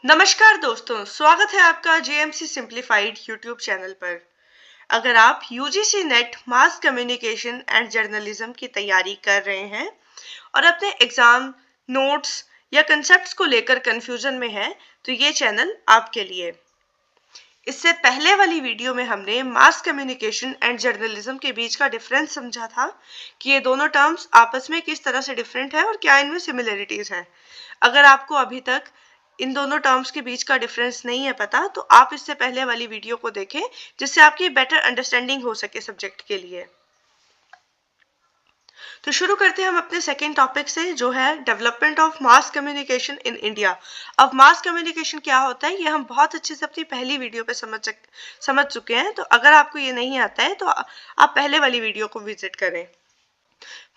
नमस्कार दोस्तों, स्वागत है आपका जेएमसी सिंप्लीफाइड यूट्यूब चैनल पर। अगर आप UGC net mass communication and journalism की तैयारी कर रहे हैं और अपने एग्जाम नोट्स या कंसेप्ट्स को लेकर कंफ्यूजन में हैं, तो ये चैनल आपके लिए। इससे पहले वाली वीडियो में हमने मास कम्युनिकेशन एंड जर्नलिज्म के बीच का डिफरेंस समझा था कि ये दोनों टर्म्स आपस में किस तरह से डिफरेंट है और क्या इनमें सिमिलरिटीज हैं। अगर आपको अभी तक इन दोनों टर्म्स के बीच का डिफरेंस नहीं है पता, तो आप इससे पहले वाली वीडियो को देखें जिससे आपकी बेटर अंडरस्टैंडिंग हो सके सब्जेक्ट के लिए। तो शुरू करते हैं हम अपने सेकेंड टॉपिक से, जो है development of mass communication in India. अब मास कम्युनिकेशन क्या होता है ये हम बहुत अच्छे से अपनी पहली वीडियो पे समझ चुके हैं। तो अगर आपको ये नहीं आता है तो आप पहले वाली वीडियो को विजिट करें।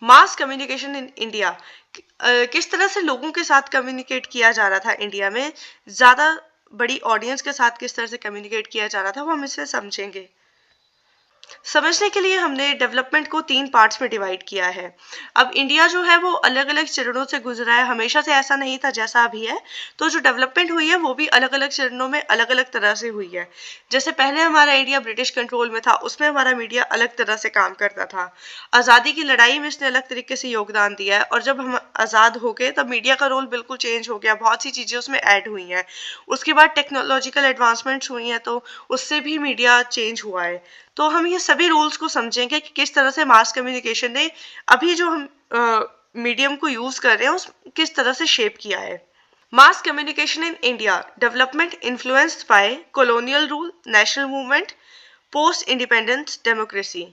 मास कम्युनिकेशन इन इंडिया, किस तरह से लोगों के साथ कम्युनिकेट किया जा रहा था इंडिया में, ज्यादा बड़ी ऑडियंस के साथ किस तरह से कम्युनिकेट किया जा रहा था, वो हम इसे समझेंगे। समझने के लिए हमने डेवलपमेंट को 3 पार्ट्स में डिवाइड किया है। अब इंडिया जो है वो अलग अलग चरणों से गुजरा है, हमेशा से ऐसा नहीं था जैसा अभी है। तो जो डेवलपमेंट हुई है वो भी अलग अलग चरणों में अलग अलग तरह से हुई है। जैसे पहले हमारा इंडिया ब्रिटिश कंट्रोल में था, उसमें हमारा मीडिया अलग तरह से काम करता था। आज़ादी की लड़ाई में इसने अलग तरीके से योगदान दिया है, और जब हम आज़ाद हो गए तब मीडिया का रोल बिल्कुल चेंज हो गया, बहुत सी चीज़ें उसमें ऐड हुई हैं। उसके बाद टेक्नोलॉजिकल एडवांसमेंट्स हुई हैं, तो उससे भी मीडिया चेंज हुआ है। तो हम ये सभी रूल्स को समझेंगे कि किस तरह से मास कम्युनिकेशन ने अभी जो हम मीडियम को यूज कर रहे हैं उस किस तरह से शेप किया है। Mass communication in India development influenced by colonial rule, national movement, post independence democracy.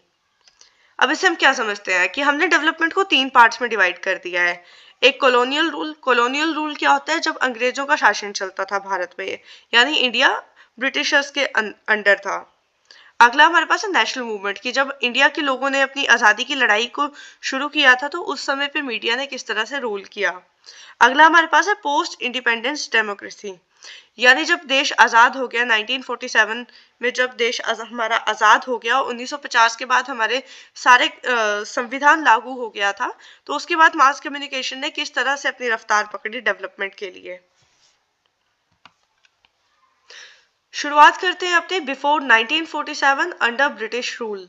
अब इसे हम क्या समझते हैं कि हमने डेवलपमेंट को 3 पार्ट्स में डिवाइड कर दिया है। एक कॉलोनियल रूल। कॉलोनियल रूल क्या होता है? जब अंग्रेजों का शासन चलता था भारत में, यानी इंडिया ब्रिटिशर्स के अंडर था। अगला हमारे पास है नेशनल मूवमेंट, की जब इंडिया के लोगों ने अपनी आज़ादी की लड़ाई को शुरू किया था, तो उस समय पे मीडिया ने किस तरह से रोल किया। अगला हमारे पास है पोस्ट इंडिपेंडेंस डेमोक्रेसी, यानी जब देश आज़ाद हो गया 1947 में, जब देश हमारा आज़ाद हो गया, 1950 के बाद हमारे सारे संविधान लागू हो गया था, तो उसके बाद मास कम्युनिकेशन ने किस तरह से अपनी रफ्तार पकड़ी डेवलपमेंट के लिए। शुरुआत करते हैं अपने बिफोर 1947 अंडर ब्रिटिश रूल,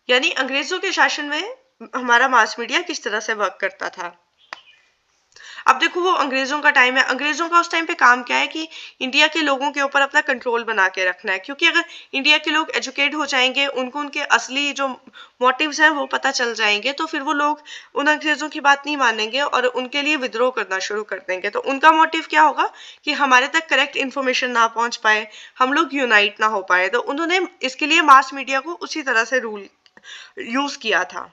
यानी अंग्रेजों के शासन में हमारा मास मीडिया किस तरह से वर्क करता था। अब देखो, वो अंग्रेजों का टाइम है। अंग्रेजों का उस टाइम पे काम क्या है कि इंडिया के लोगों के ऊपर अपना कंट्रोल बना के रखना है, क्योंकि अगर इंडिया के लोग एजुकेट हो जाएंगे, उनको उनके असली जो मोटिव्स हैं वो पता चल जाएंगे, तो फिर वो लोग उन अंग्रेजों की बात नहीं मानेंगे और उनके लिए विद्रोह करना शुरू कर देंगे। तो उनका मोटिव क्या होगा कि हमारे तक करेक्ट इन्फॉर्मेशन ना पहुंच पाए, हम लोग यूनाइट ना हो पाए। तो उन्होंने इसके लिए मास मीडिया को उसी तरह से रूल यूज किया था।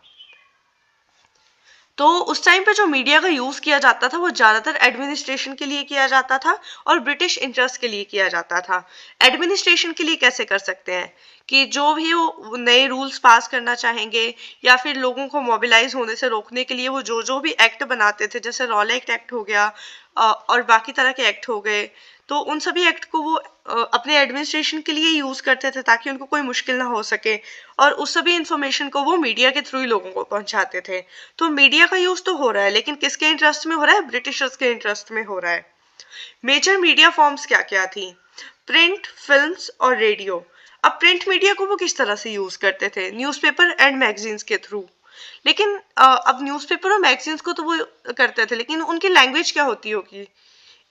तो उस टाइम पे जो मीडिया का यूज किया जाता था वो ज्यादातर एडमिनिस्ट्रेशन के लिए किया जाता था और ब्रिटिश इंटरेस्ट के लिए किया जाता था। एडमिनिस्ट्रेशन के लिए कैसे कर सकते हैं कि जो भी वो नए रूल्स पास करना चाहेंगे या फिर लोगों को मोबिलाइज होने से रोकने के लिए वो जो जो भी एक्ट बनाते थे, जैसे रॉलेट एक्ट हो गया और बाकी तरह के एक्ट हो गए, तो उन सभी एक्ट को वो अपने एडमिनिस्ट्रेशन के लिए यूज करते थे ताकि उनको कोई मुश्किल ना हो सके, और उस सभी इंफॉर्मेशन को वो मीडिया के थ्रू ही लोगों को पहुंचाते थे। तो मीडिया का यूज तो हो रहा है, लेकिन किसके इंटरेस्ट में हो रहा है? ब्रिटिशर्स के इंटरेस्ट में हो रहा है। मेजर मीडिया फॉर्म्स क्या क्या थी? प्रिंट, फिल्म्स और रेडियो। अब प्रिंट मीडिया को वो किस तरह से यूज करते थे? न्यूज़पेपर एंड मैगजीन्स के थ्रू। लेकिन अब न्यूज़पेपर और मैगजीन्स को तो वो करते थे, लेकिन उनकी लैंग्वेज क्या होती होगी?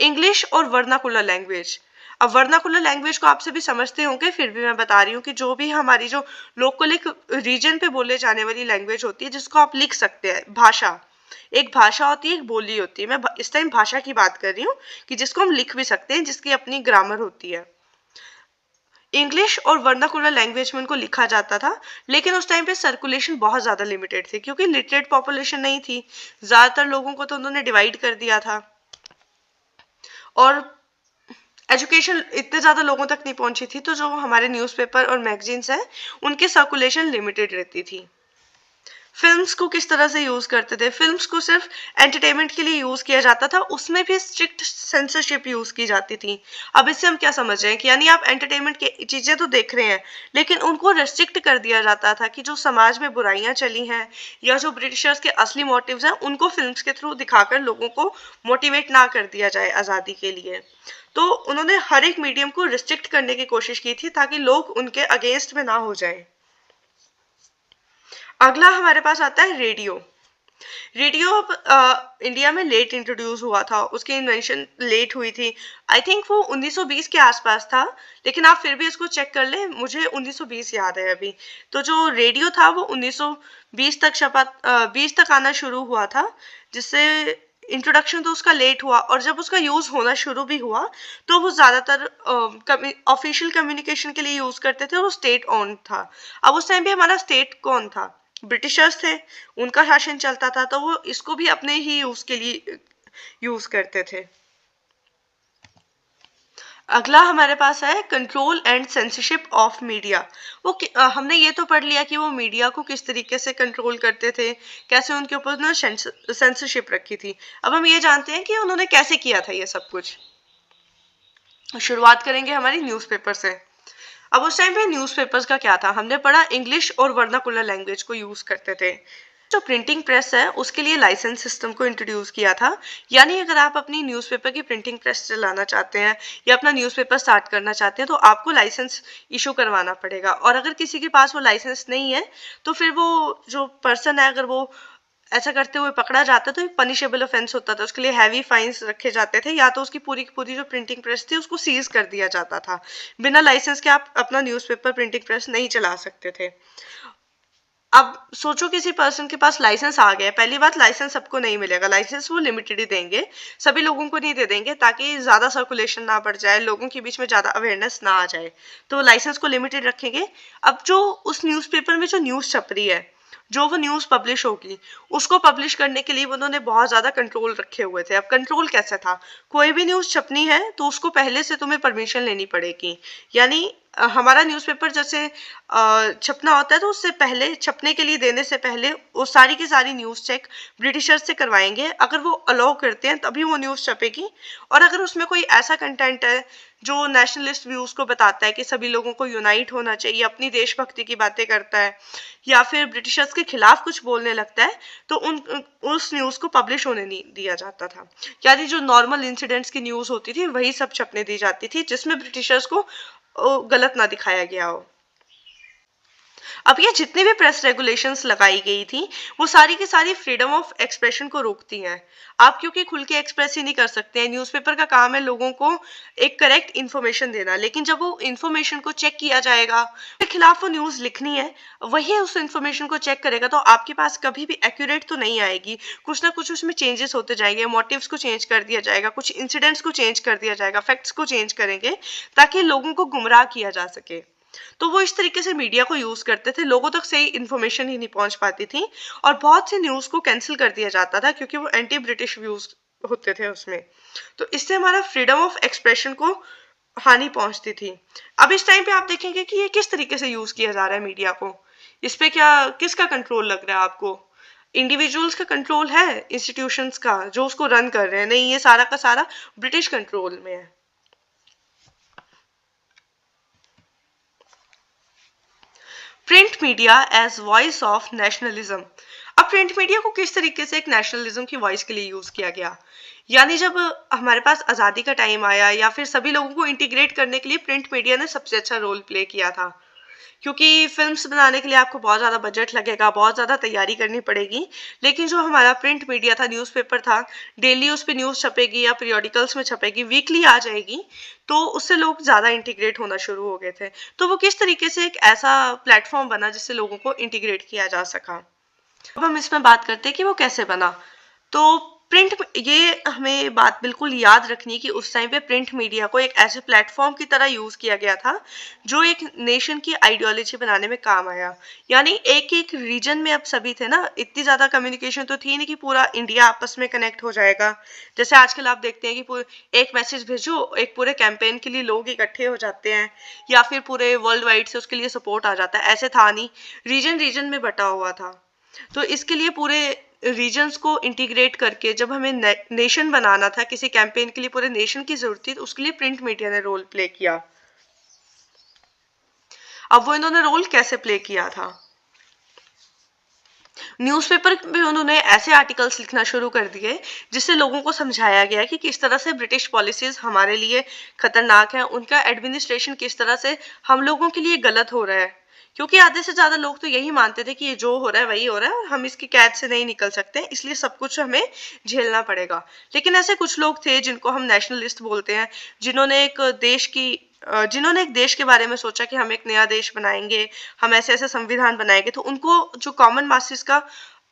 इंग्लिश और वर्नाकुलर लैंग्वेज। अब वर्नाकुलर लैंग्वेज को आप सभी समझते होंगे, फिर भी मैं बता रही हूँ कि जो भी हमारी जो लोकल एक रीजन पे बोले जाने वाली लैंग्वेज होती है, जिसको आप लिख सकते हैं, भाषा। एक भाषा होती है, एक बोली होती है। मैं इस टाइम भाषा की बात कर रही हूँ कि जिसको हम लिख भी सकते हैं, जिसकी अपनी ग्रामर होती है। इंग्लिश और वर्नाकुलर लैंग्वेज में उनको लिखा जाता था, लेकिन उस टाइम पे सर्कुलेशन बहुत ज्यादा लिमिटेड थी, क्योंकि लिटरेट पॉपुलेशन नहीं थी। ज्यादातर लोगों को तो उन्होंने डिवाइड कर दिया था, और एजुकेशन इतने ज़्यादा लोगों तक नहीं पहुंची थी, तो जो हमारे न्यूज़पेपर और मैगजीन्स हैं उनकी सर्कुलेशन लिमिटेड रहती थी। फिल्म्स को किस तरह से यूज करते थे, फिल्म्स को सिर्फ एंटरटेनमेंट के लिए यूज किया जाता था, उसमें भी स्ट्रिक्ट सेंसरशिप यूज की जाती थी। अब इससे हम क्या समझ रहे हैं कि यानी आप एंटरटेनमेंट की चीजें तो देख रहे हैं, लेकिन उनको रेस्ट्रिक्ट कर दिया जाता था कि जो समाज में बुराइयां चली हैं या जो ब्रिटिशर्स के असली मोटिव्स हैं उनको फिल्म्स के थ्रू दिखाकर लोगों को मोटिवेट ना कर दिया जाए आजादी के लिए। तो उन्होंने हर एक मीडियम को रिस्ट्रिक्ट करने की कोशिश की थी ताकि लोग उनके अगेंस्ट में ना हो जाए। अगला हमारे पास आता है रेडियो। रेडियो इंडिया में लेट इंट्रोड्यूस हुआ था, उसकी इन्वेंशन लेट हुई थी। आई थिंक वो 1920 के आसपास था, लेकिन आप फिर भी इसको चेक कर लें, मुझे 1920 याद है अभी। तो जो रेडियो था वो 1920 तक 20 तक आना शुरू हुआ था, जिससे इंट्रोडक्शन तो उसका लेट हुआ, और जब उसका यूज होना शुरू भी हुआ तो वो ज्यादातर ऑफिशियल कम्युनिकेशन के लिए यूज करते थे और वो स्टेट ओन्ड था। अब उस टाइम पे हमारा स्टेट कौन था, ब्रिटिशर्स थे, उनका शासन चलता था, तो वो इसको भी अपने ही यूज के लिए यूज करते थे। अगला हमारे पास है control and censorship of media. हमने ये तो पढ़ लिया कि वो मीडिया को किस तरीके से कंट्रोल करते थे, कैसे उनके ऊपर उन्होंने सेंसरशिप रखी थी। अब हम ये जानते हैं कि उन्होंने कैसे किया था ये सब कुछ। शुरुआत करेंगे हमारी न्यूज़पेपर से। अब उस टाइम पे न्यूज़पेपर्स का क्या था, हमने पढ़ा इंग्लिश और वर्नाकुलर लैंग्वेज को यूज करते थे। जो प्रिंटिंग प्रेस है उसके लिए लाइसेंस सिस्टम को इंट्रोड्यूस किया था। यानी अगर आप अपनी न्यूज़पेपर की प्रिंटिंग प्रेस चलाना चाहते हैं या अपना न्यूज़पेपर स्टार्ट करना चाहते हैं तो आपको लाइसेंस इशू करवाना पड़ेगा, और अगर किसी के पास वो लाइसेंस नहीं है तो फिर वो जो पर्सन है अगर वो ऐसा करते हुए पकड़ा जाता तो पनिशेबल ऑफेंस होता था, उसके लिए हैवी फाइन्स रखे जाते थे, या तो उसकी पूरी की पूरी जो प्रिंटिंग प्रेस थी उसको सीज कर दिया जाता था। बिना लाइसेंस के आप अपना न्यूज़पेपर प्रिंटिंग प्रेस नहीं चला सकते थे। अब सोचो किसी पर्सन के पास लाइसेंस आ गया, पहली बात लाइसेंस सबको नहीं मिलेगा, लाइसेंस वो लिमिटेड ही देंगे, सभी लोगों को नहीं दे देंगे ताकि ज्यादा सर्कुलेशन ना बढ़ जाए, लोगों के बीच में ज्यादा अवेयरनेस ना आ जाए, तो लाइसेंस को लिमिटेड रखेंगे। अब जो उस न्यूज़पेपर में जो न्यूज़ छप रही है, जो वो न्यूज़ पब्लिश होगी, उसको पब्लिश करने के लिए उन्होंने बहुत ज़्यादा कंट्रोल रखे हुए थे। अब कंट्रोल कैसे था, कोई भी न्यूज़ छपनी है तो उसको पहले से तुम्हें परमिशन लेनी पड़ेगी। यानी हमारा न्यूज़पेपर जैसे छपना होता है तो उससे पहले, छपने के लिए देने से पहले वो सारी की सारी न्यूज़ चेक ब्रिटिशर्स से करवाएंगे, अगर वो अलाउ करते हैं तभी वो न्यूज़ छपेगी। और अगर उसमें कोई ऐसा कंटेंट है जो नेशनलिस्ट व्यूज को बताता है कि सभी लोगों को यूनाइट होना चाहिए, अपनी देशभक्ति की बातें करता है, या फिर ब्रिटिशर्स के खिलाफ कुछ बोलने लगता है, तो उस न्यूज को पब्लिश होने नहीं दिया जाता था। यानी जो नॉर्मल इंसिडेंट्स की न्यूज होती थी वही सब छपने दी जाती थी, जिसमें ब्रिटिशर्स को गलत ना दिखाया गया हो। अब ये जितनी भी प्रेस रेगुलेशंस लगाई गई थी वो सारी की सारी फ्रीडम ऑफ एक्सप्रेशन को रोकती हैं। आप क्योंकि खुल के एक्सप्रेस ही नहीं कर सकते हैं, न्यूज़पेपर का काम है लोगों को एक करेक्ट इन्फॉर्मेशन देना, लेकिन जब वो इन्फॉर्मेशन को चेक किया जाएगा, के खिलाफ वो न्यूज़ लिखनी है, वही उस इन्फॉर्मेशन को चेक करेगा, तो आपके पास कभी भी एक्यूरेट तो नहीं आएगी, कुछ ना कुछ उसमें चेंजेस होते जाएंगे, मोटिव्स को चेंज कर दिया जाएगा, कुछ इंसिडेंट्स को चेंज कर दिया जाएगा, फैक्ट्स को चेंज करेंगे ताकि लोगों को गुमराह किया जा सके। तो वो इस तरीके से मीडिया को यूज करते थे, लोगों तक सही इन्फॉर्मेशन ही नहीं पहुंच पाती थी, और बहुत सी न्यूज को कैंसिल कर दिया जाता था क्योंकि वो एंटी ब्रिटिश व्यूज होते थे उसमें। तो इससे हमारा फ्रीडम ऑफ एक्सप्रेशन को हानि पहुंचती थी। अब इस टाइम पे आप देखेंगे कि ये किस तरीके से यूज किया जा रहा है मीडिया को, इस पे क्या किसका कंट्रोल लग रहा है आपको, इंडिविजुअल्स का कंट्रोल है, इंस्टीट्यूशंस का जो उसको रन कर रहे हैं, नहीं, ये सारा का सारा ब्रिटिश कंट्रोल में है। Print media as voice of nationalism. अब प्रिंट मीडिया को किस तरीके से एक नेशनलिज्म की वॉइस के लिए यूज किया गया, यानी जब हमारे पास आज़ादी का टाइम आया या फिर सभी लोगों को इंटीग्रेट करने के लिए प्रिंट मीडिया ने सबसे अच्छा रोल प्ले किया था, क्योंकि फिल्म्स बनाने के लिए आपको बहुत ज़्यादा बजट लगेगा, बहुत ज़्यादा तैयारी करनी पड़ेगी, लेकिन जो हमारा प्रिंट मीडिया था, न्यूज़पेपर था, डेली उस पर न्यूज़ छपेगी या पीरियोडिकल्स में छपेगी, वीकली आ जाएगी, तो उससे लोग ज़्यादा इंटीग्रेट होना शुरू हो गए थे। तो वो किस तरीके से एक ऐसा प्लेटफॉर्म बना जिससे लोगों को इंटीग्रेट किया जा सका। अब हम इसमें बात करते हैं कि वो कैसे बना। तो प्रिंट, ये हमें बात बिल्कुल याद रखनी है कि उस टाइम पे प्रिंट मीडिया को एक ऐसे प्लेटफॉर्म की तरह यूज किया गया था जो एक नेशन की आइडियोलॉजी बनाने में काम आया। यानी एक एक रीजन में अब सभी थे ना, इतनी ज्यादा कम्युनिकेशन तो थी नहीं कि पूरा इंडिया आपस में कनेक्ट हो जाएगा। जैसे आजकल आप देखते हैं कि एक मैसेज भेजो, एक पूरे कैंपेन के लिए लोग इकट्ठे हो जाते हैं, या फिर पूरे वर्ल्ड वाइड से उसके लिए सपोर्ट आ जाता है, ऐसे था नहीं, रीजन रीजन में बटा हुआ था। तो इसके लिए पूरे रीजन्स को इंटीग्रेट करके जब हमें नेशन बनाना था, किसी कैंपेन के लिए पूरे नेशन की जरूरत थी, तो उसके लिए प्रिंट मीडिया ने रोल प्ले किया। अब वो इन्होंने रोल कैसे प्ले किया था? न्यूज़पेपर में उन्होंने ऐसे आर्टिकल्स लिखना शुरू कर दिए जिससे लोगों को समझाया गया कि किस तरह से ब्रिटिश पॉलिसीज हमारे लिए खतरनाक है, उनका एडमिनिस्ट्रेशन किस तरह से हम लोगों के लिए गलत हो रहा है। क्योंकि आधे से ज्यादा लोग तो यही मानते थे कि ये जो हो रहा है वही हो रहा है और हम इसकी कैद से नहीं निकल सकते, इसलिए सब कुछ हमें झेलना पड़ेगा। लेकिन ऐसे कुछ लोग थे जिनको हम नेशनलिस्ट बोलते हैं, जिन्होंने एक देश की जिन्होंने एक देश के बारे में सोचा कि हम एक नया देश बनाएंगे, हम ऐसे ऐसे संविधान बनाएंगे। तो उनको जो कॉमन मासेस का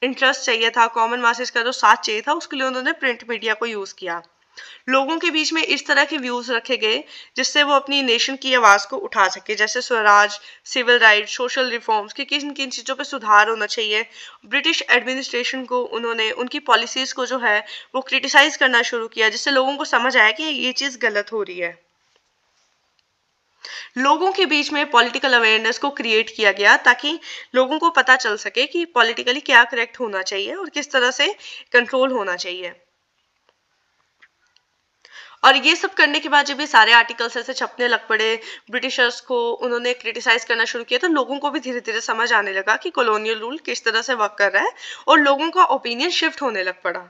इंटरेस्ट चाहिए था, कॉमन मासेस का जो साथ चाहिए था, उसके लिए उन्होंने प्रिंट मीडिया को यूज किया। लोगों के बीच में इस तरह के व्यूज रखे गए जिससे वो अपनी नेशन की आवाज को उठा सके, जैसे Swaraj, civil right, social reforms कि किन किन चीजों पे सुधार होना चाहिए। ब्रिटिश एडमिनिस्ट्रेशन को उन्होंने उनकी पॉलिसीज को जो है वो क्रिटिसाइज करना शुरू किया, जिससे लोगों को समझ आया कि ये चीज गलत हो रही है। लोगों के बीच में पॉलिटिकल अवेयरनेस को क्रिएट किया गया ताकि लोगों को पता चल सके कि पॉलिटिकली क्या करेक्ट होना चाहिए और किस तरह से कंट्रोल होना चाहिए। और ये सब करने के बाद जब ये सारे आर्टिकल्स ऐसे छपने लग पड़े, ब्रिटिशर्स को उन्होंने क्रिटिसाइज करना शुरू किया, तो लोगों को भी धीरे धीरे समझ आने लगा कि कॉलोनियल रूल किस तरह से वर्क कर रहा है और लोगों का ओपिनियन शिफ्ट होने लग पड़ा।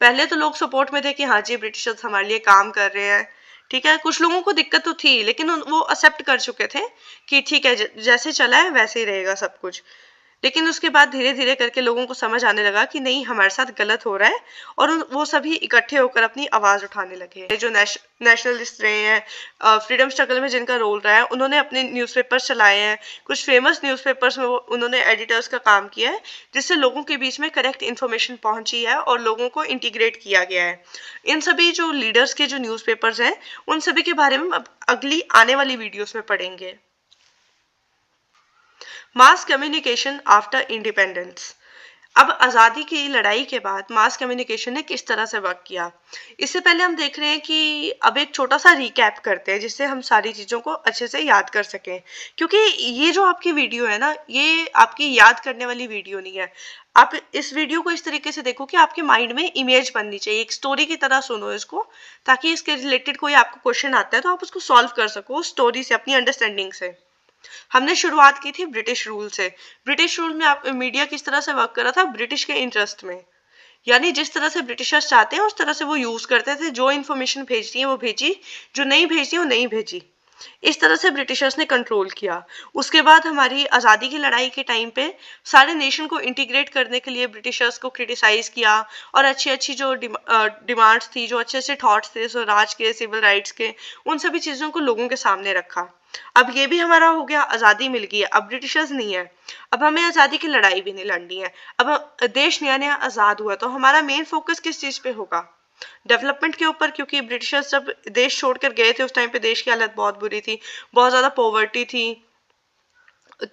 पहले तो लोग सपोर्ट में थे कि हाँ जी ब्रिटिशर्स हमारे लिए काम कर रहे हैं, ठीक है। कुछ लोगों को दिक्कत तो थी लेकिन वो एक्सेप्ट कर चुके थे कि ठीक है जैसे चला है वैसे ही रहेगा सब कुछ। लेकिन उसके बाद धीरे धीरे करके लोगों को समझ आने लगा कि नहीं हमारे साथ गलत हो रहा है, और वो सभी इकट्ठे होकर अपनी आवाज उठाने लगे। जो नेशनलिस्ट रहे हैं, फ्रीडम स्ट्रगल में जिनका रोल रहा है, उन्होंने अपने न्यूज़पेपर्स चलाए हैं। कुछ फेमस न्यूज़पेपर्स में उन्होंने एडिटर्स का काम किया है, जिससे लोगों के बीच में करेक्ट इन्फॉर्मेशन पहुंची है और लोगों को इंटीग्रेट किया गया है। इन सभी जो लीडर्स के जो न्यूज़पेपर्स हैं, उन सभी के बारे में अगली आने वाली वीडियोस में पढ़ेंगे। Mass communication after independence. अब आज़ादी की लड़ाई के बाद मास कम्युनिकेशन ने किस तरह से वर्क किया, इससे पहले हम देख रहे हैं कि अब एक छोटा सा रिकैप करते हैं जिससे हम सारी चीज़ों को अच्छे से याद कर सकें। क्योंकि ये जो आपकी वीडियो है ना, ये आपकी याद करने वाली वीडियो नहीं है। आप इस वीडियो को इस तरीके से देखो कि आपके माइंड में इमेज बननी चाहिए, एक स्टोरी की तरह सुनो इसको, ताकि इसके रिलेटेड कोई आपको क्वेश्चन आता है तो आप उसको सॉल्व कर सको स्टोरी से, अपनी अंडरस्टैंडिंग से। हमने शुरुआत की थी ब्रिटिश रूल से। ब्रिटिश रूल में आप मीडिया किस तरह से वर्क कर रहा था, ब्रिटिश के इंटरेस्ट में, यानी जिस तरह से ब्रिटिशर्स चाहते हैं उस तरह से वो यूज करते थे। जो इन्फॉर्मेशन भेजनी है वो भेजी, जो नहीं भेजनी वो नहीं भेजी। इस तरह से ब्रिटिशर्स ने कंट्रोल किया। उसके बाद हमारी आज़ादी की लड़ाई के टाइम पे सारे नेशन को इंटीग्रेट करने के लिए ब्रिटिशर्स को क्रिटिसाइज किया और अच्छी अच्छी जो डिमांड्स थी, जो अच्छे अच्छे थॉट्स थे स्वराज के, सिविल राइट्स के, उन सभी चीज़ों को लोगों के सामने रखा। अब ये भी हमारा हो गया, आज़ादी मिल गई है, अब ब्रिटिशर्स नहीं है। अब हमें आज़ादी की लड़ाई भी नहीं लड़नी है। अब देश नया नया आज़ाद हुआ तो हमारा मेन फोकस किस चीज़ पे होगा, डेवलपमेंट के ऊपर। क्योंकि ब्रिटिशर्स जब देश छोड़कर गए थे उस टाइम पे देश की हालत बहुत बुरी थी, बहुत ज़्यादा पॉवर्टी थी,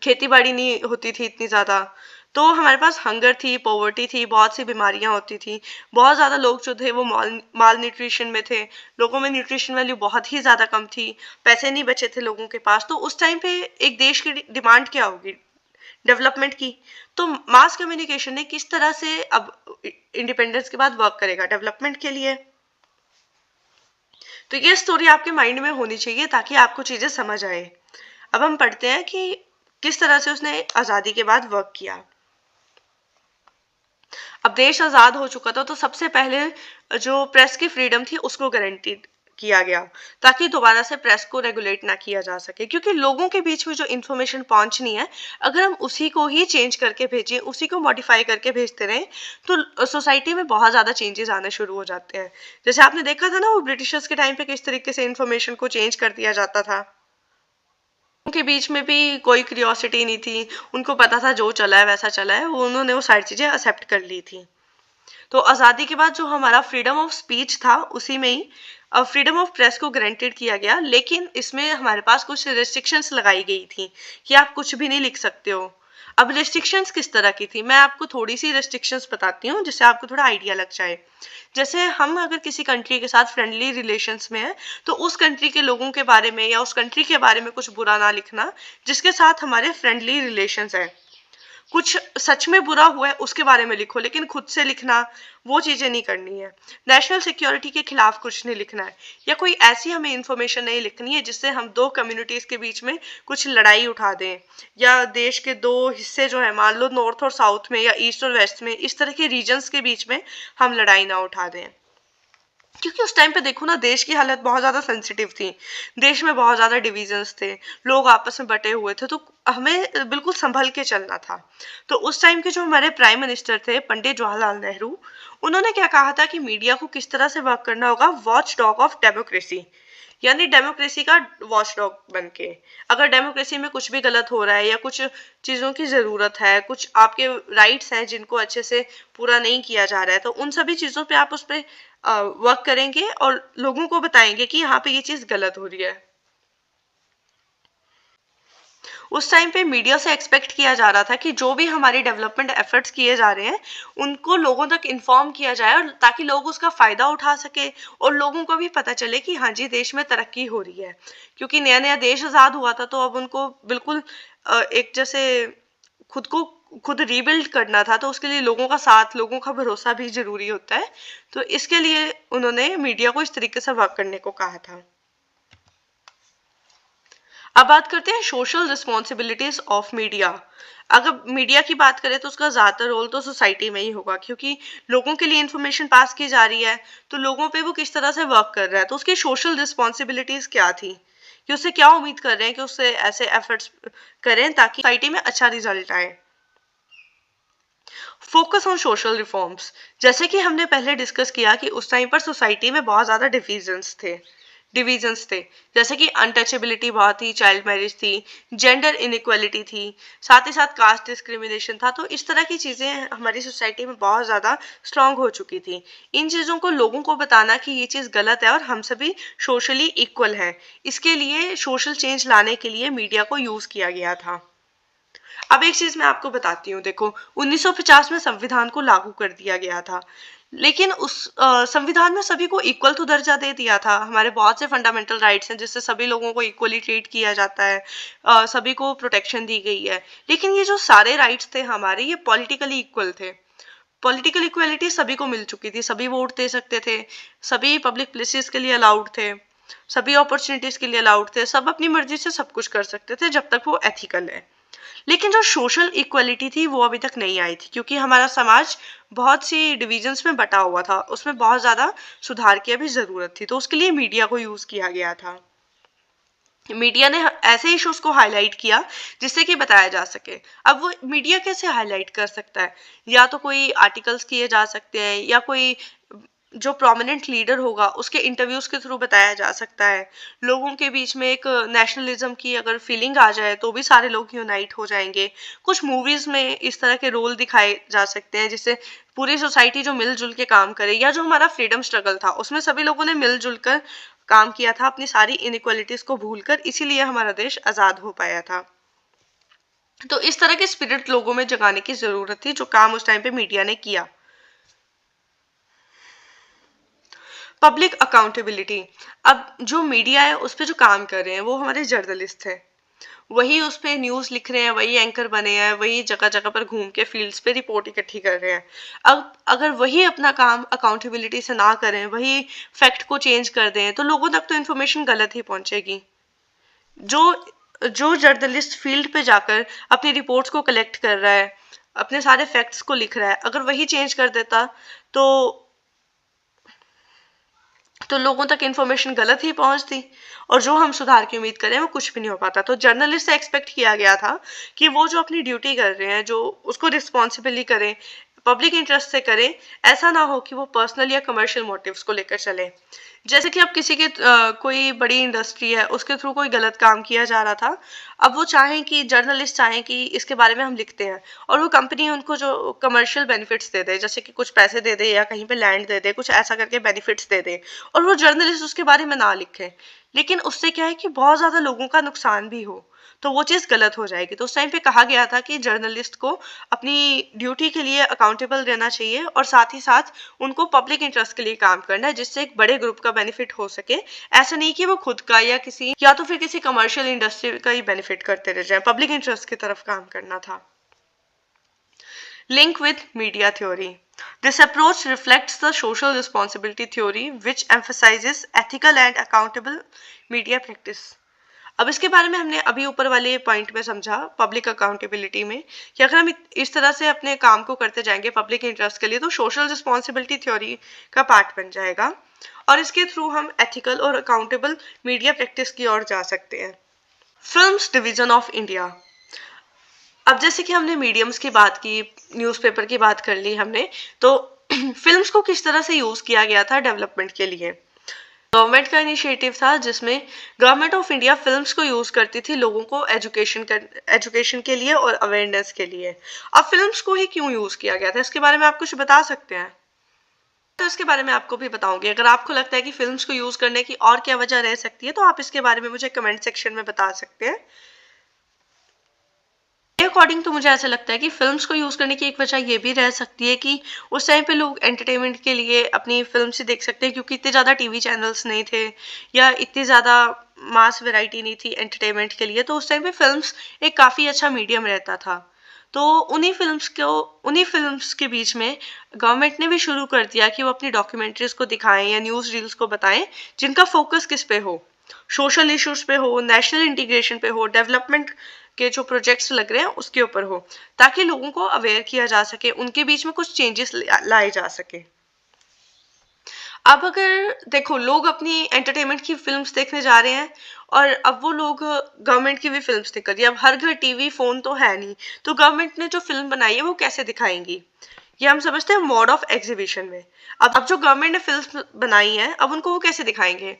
खेती बाड़ी नहीं होती थी इतनी ज़्यादा। तो हमारे पास हंगर थी, पॉवर्टी थी, बहुत सी बीमारियां होती थी, बहुत ज़्यादा लोग जो थे वो माल न्यूट्रिशन में थे, लोगों में न्यूट्रिशन वैल्यू बहुत ही ज़्यादा कम थी, पैसे नहीं बचे थे लोगों के पास। तो उस टाइम पे एक देश की डिमांड क्या होगी, डेवलपमेंट की। तो मास कम्युनिकेशन ने किस तरह से अब इंडिपेंडेंस के बाद वर्क करेगा डेवलपमेंट के लिए। तो ये स्टोरी आपके माइंड में होनी चाहिए ताकि आपको चीजें समझ आए। अब हम पढ़ते हैं कि किस तरह से उसने आजादी के बाद वर्क किया। अब देश आजाद हो चुका था तो सबसे पहले जो प्रेस की फ्रीडम थी उसको गारंटीड किया गया, ताकि दोबारा से प्रेस को रेगुलेट ना किया जा सके। क्योंकि लोगों के बीच में जो इन्फॉर्मेशन पहुंचनी है, अगर हम उसी को ही चेंज करके भेजें, उसी को मॉडिफाई करके भेजते रहे, तो सोसाइटी में बहुत ज्यादा चेंजेस आने शुरू हो जाते हैं। जैसे आपने देखा था ना, वो ब्रिटिशर्स के टाइम पे किस तरीके से इन्फॉर्मेशन को चेंज कर दिया जाता था। उनके बीच में भी कोई क्यूरियोसिटी नहीं थी, उनको पता था जो चला है वैसा चला है, वो उन्होंने वो सारी चीजें एक्सेप्ट कर ली थी। तो आज़ादी के बाद जो हमारा फ्रीडम ऑफ स्पीच था उसी में ही अब फ्रीडम ऑफ प्रेस को ग्रांटेड किया गया, लेकिन इसमें हमारे पास कुछ रेस्ट्रिक्शंस लगाई गई थी कि आप कुछ भी नहीं लिख सकते हो। अब रेस्ट्रिक्शंस किस तरह की थी, मैं आपको थोड़ी सी रेस्ट्रिक्शंस बताती हूँ जिससे आपको थोड़ा आइडिया लग जाए। जैसे हम अगर किसी कंट्री के साथ फ्रेंडली रिलेशंस में है, तो उस कंट्री के लोगों के बारे में या उस कंट्री के बारे में कुछ बुरा ना लिखना जिसके साथ हमारे फ्रेंडली रिलेशंस है। कुछ सच में बुरा हुआ है उसके बारे में लिखो, लेकिन खुद से लिखना वो चीजें नहीं करनी है। नेशनल सिक्योरिटी के खिलाफ कुछ नहीं लिखना है, या कोई ऐसी हमें इंफॉर्मेशन नहीं लिखनी है जिससे हम दो कम्युनिटीज के बीच में कुछ लड़ाई उठा दें, या देश के दो हिस्से जो है, मान लो नॉर्थ और साउथ में या ईस्ट और वेस्ट में, इस तरह के रीजन्स के बीच में हम लड़ाई ना उठा दें। क्योंकि उस टाइम पे देखो ना, देश की हालत बहुत ज्यादा सेंसिटिव थी, देश में बहुत ज्यादा डिविजन्स थे, लोग आपस में बटे हुए थे, तो हमें बिल्कुल संभल के चलना था। तो उस टाइम के जो हमारे प्राइम मिनिस्टर थे पंडित जवाहरलाल नेहरू, उन्होंने क्या कहा था कि मीडिया को किस तरह से वर्क करना होगा, वॉच डॉग ऑफ डेमोक्रेसी, यानी डेमोक्रेसी का वॉच डॉग बन के। अगर डेमोक्रेसी में कुछ भी गलत हो रहा है या कुछ चीज़ों की ज़रूरत है, कुछ आपके राइट्स हैं जिनको अच्छे से पूरा नहीं किया जा रहा है, तो उन सभी चीज़ों पे आप उस पर वर्क करेंगे और लोगों को बताएंगे कि यहाँ पे ये चीज़ गलत हो रही है। उस टाइम पे मीडिया से एक्सपेक्ट किया जा रहा था कि जो भी हमारे डेवलपमेंट एफर्ट्स किए जा रहे हैं उनको लोगों तक इन्फॉर्म किया जाए, और ताकि लोग उसका फ़ायदा उठा सके और लोगों को भी पता चले कि हाँ जी, देश में तरक्की हो रही है। क्योंकि नया नया देश आज़ाद हुआ था, तो अब उनको बिल्कुल एक जैसे खुद को खुद रीबिल्ड करना था, तो उसके लिए लोगों का साथ, लोगों का भरोसा भी ज़रूरी होता है। तो इसके लिए उन्होंने मीडिया को इस तरीके से वर्क करने को कहा था। अब बात करते हैं सोशल रिस्पॉन्सिबिलिटीज ऑफ मीडिया। अगर मीडिया की बात करें तो उसका ज्यादातर रोल तो सोसाइटी में ही होगा, क्योंकि लोगों के लिए इंफॉर्मेशन पास की जा रही है, तो लोगों पे वो किस तरह से वर्क कर रहा है, तो उसकी सोशल रिस्पॉन्सिबिलिटीज क्या थी, कि उससे क्या उम्मीद कर रहे हैं कि उससे ऐसे एफर्ट्स करें ताकि सोसाइटी में अच्छा रिजल्ट आए। फोकस ऑन सोशल रिफॉर्म्स, जैसे कि हमने पहले डिस्कस किया कि उस टाइम पर सोसाइटी में बहुत ज्यादा डिविजन्स थे, जैसे कि अनटचेबिलिटी बहुत थी, चाइल्ड मैरिज थी, जेंडर इनइक्वालिटी थी, साथ ही साथ कास्ट डिस्क्रिमिनेशन था। तो इस तरह की चीजें हमारी सोसाइटी में बहुत ज्यादा स्ट्रांग हो चुकी थी। इन चीजों को लोगों को बताना कि ये चीज गलत है और हम सभी सोशली इक्वल हैं, इसके लिए सोशल चेंज लाने के लिए मीडिया को यूज किया गया था। अब एक चीज मैं आपको बताती हूँ, देखो 1950 में संविधान को लागू कर दिया गया था, लेकिन उस संविधान में सभी को इक्वल तो दर्जा दे दिया था। हमारे बहुत से फंडामेंटल राइट्स हैं जिससे सभी लोगों को इक्वली ट्रीट किया जाता है, सभी को प्रोटेक्शन दी गई है। लेकिन ये जो सारे राइट्स थे हमारे, ये पॉलिटिकली इक्वल थे। पॉलिटिकल इक्वलिटी सभी को मिल चुकी थी, सभी वोट दे सकते थे, सभी पब्लिक प्लेसेस के लिए अलाउड थे, सभी अपॉर्चुनिटीज के लिए अलाउड थे, सब अपनी मर्जी से सब कुछ कर सकते थे जब तक वो एथिकल है। लेकिन जो सोशल इक्वलिटी थी वो अभी तक नहीं आई थी, क्योंकि हमारा समाज बहुत सी डिविजन्स में बटा हुआ था, उसमें बहुत ज़्यादा सुधार की अभी ज़रूरत थी। तो उसके लिए मीडिया को यूज़ किया गया था। मीडिया ने ऐसे इश्यूज को हाईलाइट किया जिससे कि बताया जा सके। अब वो मीडिया कैसे हाईलाइट कर सकता है, या तो कोई आर्टिकल्स किए जा सकते हैं, या कोई जो प्रोमिनेंट लीडर होगा उसके इंटरव्यूज के थ्रू बताया जा सकता है। लोगों के बीच में एक नेशनलिज्म की अगर फीलिंग आ जाए तो भी सारे लोग यूनाइट हो जाएंगे। कुछ मूवीज में इस तरह के रोल दिखाए जा सकते हैं जिससे पूरी सोसाइटी जो मिलजुल के काम करे, या जो हमारा फ्रीडम स्ट्रगल था उसमें सभी लोगों ने मिलजुल कर काम किया था अपनी सारी इनइक्वालिटीज को भूलकर, इसीलिए हमारा देश आजाद हो पाया था। तो इस तरह के स्पिरिट लोगों में जगाने की जरूरत थी, जो काम उस टाइम पे मीडिया ने किया। पब्लिक अकाउंटेबिलिटी, अब जो मीडिया है उस पर जो काम कर रहे हैं वो हमारे जर्नलिस्ट हैं, वही उस पे न्यूज़ लिख रहे हैं, वही एंकर बने हैं, वही जगह जगह पर घूम के फील्ड्स पे रिपोर्ट इकट्ठी कर रहे हैं। अब अगर वही अपना काम अकाउंटेबिलिटी से ना करें, वही फैक्ट को चेंज कर दें, तो लोगों तक तो इन्फॉर्मेशन गलत ही पहुंचेगी। जो जो जर्नलिस्ट फील्ड पे जाकर अपनी रिपोर्ट्स को कलेक्ट कर रहा है, अपने सारे फैक्ट्स को लिख रहा है, अगर वही चेंज कर देता तो लोगों तक इन्फॉर्मेशन गलत ही पहुंचती, और जो हम सुधार की उम्मीद करें वो कुछ भी नहीं हो पाता। तो जर्नलिस्ट से एक्सपेक्ट किया गया था कि वो जो अपनी ड्यूटी कर रहे हैं, जो उसको रिस्पॉन्सिबली करें, पब्लिक इंटरेस्ट से करें, ऐसा ना हो कि वो पर्सनल या कमर्शियल मोटिव्स को लेकर चले। जैसे कि अब किसी के कोई बड़ी इंडस्ट्री है, उसके थ्रू कोई गलत काम किया जा रहा था, अब वो चाहें कि जर्नलिस्ट चाहें कि इसके बारे में हम लिखते हैं, और वो कंपनी उनको जो कमर्शियल बेनिफिट्स दे दे, जैसे कि कुछ पैसे दे दे या कहीं पे लैंड दे दे, कुछ ऐसा करके बेनिफिट्स दे दे, और वो जर्नलिस्ट उसके बारे में ना लिखे, लेकिन उससे क्या है कि बहुत ज़्यादा लोगों का नुकसान भी हो, तो वो चीज़ गलत हो जाएगी। तो उस टाइम पे कहा गया था कि जर्नलिस्ट को अपनी ड्यूटी के लिए अकाउंटेबल रहना चाहिए, और साथ ही साथ उनको पब्लिक इंटरेस्ट के लिए काम करना है, जिससे एक बड़े ग्रुप का बेनिफिट हो सके। ऐसा नहीं कि वो खुद का या तो फिर किसी कमर्शियल इंडस्ट्री का ही बेनिफिट करते रह जाए, पब्लिक इंटरेस्ट की तरफ काम करना था। Link with media theory. This approach reflects the social responsibility theory, which emphasizes ethical and accountable media practice. अब इसके बारे में हमने अभी ऊपर वाले पॉइंट में समझा पब्लिक अकाउंटेबिलिटी में कि अगर हम इस तरह से अपने काम को करते जाएंगे पब्लिक इंटरेस्ट के लिए तो सोशल रिस्पॉन्सिबिलिटी थ्योरी का पार्ट बन जाएगा और इसके थ्रू हम एथिकल और अकाउंटेबल मीडिया प्रैक्टिस की ओर जा सकते हैं। Films division of India. अब जैसे कि हमने मीडियम्स की बात की, न्यूज़पेपर की बात कर ली हमने, तो फिल्म्स को किस तरह से यूज किया गया था डेवलपमेंट के लिए। गवर्नमेंट का इनिशिएटिव था जिसमें गवर्नमेंट ऑफ इंडिया फिल्म्स को यूज करती थी लोगों को एजुकेशन के लिए और अवेयरनेस के लिए। अब फिल्म्स को ही क्यों यूज किया गया था इसके बारे में आप कुछ बता सकते हैं? तो इसके बारे में आपको भी बताऊंगी। अगर आपको लगता है कि फिल्म्स को यूज करने की और क्या वजह रह सकती है तो आप इसके बारे में मुझे कमेंट सेक्शन में बता सकते हैं। अकॉर्डिंग तो मुझे ऐसा लगता है कि फिल्म्स को यूज करने की एक वजह ये भी रह सकती है कि उस टाइम पे लोग एंटरटेनमेंट के लिए अपनी फिल्म से देख सकते हैं क्योंकि इतने ज़्यादा टीवी चैनल्स नहीं थे या इतनी ज़्यादा मास वैरायटी नहीं थी एंटरटेनमेंट के लिए, तो उस टाइम पे फिल्म्स एक काफ़ी अच्छा मीडियम रहता था। तो उन्हीं फिल्म्स के बीच में गवर्नमेंट ने भी शुरू कर दिया कि वो अपनी डॉक्यूमेंट्रीज को दिखाएं या न्यूज़ रील्स को बताएं जिनका फोकस किस पे हो, सोशल इश्यूज पे हो, नेशनल इंटीग्रेशन पे हो, डेवलपमेंट के जो प्रोजेक्ट्स लग रहे हैं उसके ऊपर हो, ताकि लोगों को अवेयर किया जा सके, उनके बीच में कुछ चेंजेस लाए जा सके। अब अगर देखो लोग अपनी एंटरटेनमेंट की फिल्म्स देखने जा रहे हैं और अब वो लोग गवर्नमेंट की भी फिल्म्स देख कर, अब हर घर टीवी फोन तो है नहीं, तो गवर्नमेंट ने जो फिल्म बनाई है वो कैसे दिखाएंगी, ये हम समझते हैं मोड ऑफ एग्जीबिशन में। अब जो गवर्नमेंट ने फिल्म बनाई है अब उनको वो कैसे दिखाएंगे।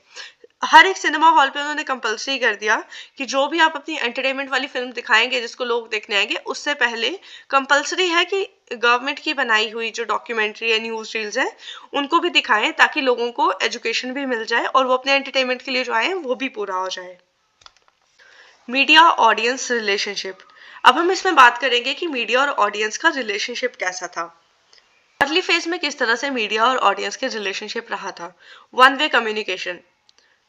हर एक सिनेमा हॉल पे उन्होंने कंपलसरी कर दिया कि जो भी आप अपनी एंटरटेनमेंट वाली फिल्म दिखाएंगे जिसको लोग देखने आएंगे उससे पहले कंपलसरी है कि गवर्नमेंट की बनाई हुई जो डॉक्यूमेंट्री है, न्यूज रील्स है, उनको भी दिखाएं ताकि लोगों को एजुकेशन भी मिल जाए और वो अपने एंटरटेनमेंट के लिए जो आए वो भी पूरा हो जाए। Media audience relationship. अब हम इसमें बात करेंगे कि मीडिया और ऑडियंस का रिलेशनशिप कैसा था। अर्ली फेज में किस तरह से मीडिया और ऑडियंस के रिलेशनशिप रहा था। One way communication.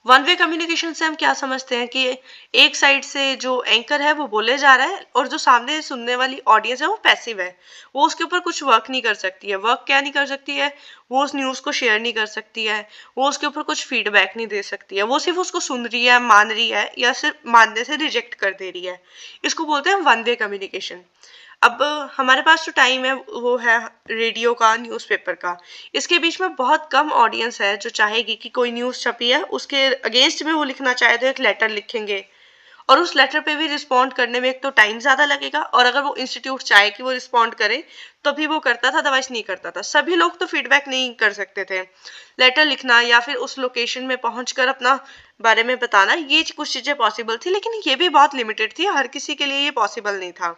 One way communication से हम क्या समझते हैं कि एक साइड से जो एंकर है वो बोले जा रहा है और जो सामने सुनने वाली ऑडियंस है वो पैसिव है, वो उसके ऊपर कुछ वर्क नहीं कर सकती है। वर्क क्या नहीं कर सकती है, वो उस न्यूज़ को शेयर नहीं कर सकती है, वो उसके ऊपर कुछ फीडबैक नहीं दे सकती है, वो सिर्फ उसको सुन रही है, मान रही है या सिर्फ मानने से रिजेक्ट कर दे रही है। इसको बोलते हैं वन वे कम्युनिकेशन। अब हमारे पास जो टाइम है वो है रेडियो का, न्यूज़पेपर का। इसके बीच में बहुत कम ऑडियंस है जो चाहेगी कि कोई न्यूज़ छपी है उसके अगेंस्ट में वो लिखना चाहे तो एक लेटर लिखेंगे और उस लेटर पे भी रिस्पॉन्ड करने में एक तो टाइम ज़्यादा लगेगा और अगर वो इंस्टीट्यूट चाहे कि वो रिस्पॉन्ड करे तो भी वो करता था, अदरवाइज नहीं करता था। सभी लोग तो फीडबैक नहीं कर सकते थे। लेटर लिखना या फिर उस लोकेशन में पहुंचकर अपना बारे में बताना, ये कुछ चीज़ें पॉसिबल थी लेकिन ये भी बहुत लिमिटेड थी, हर किसी के लिए ये पॉसिबल नहीं था।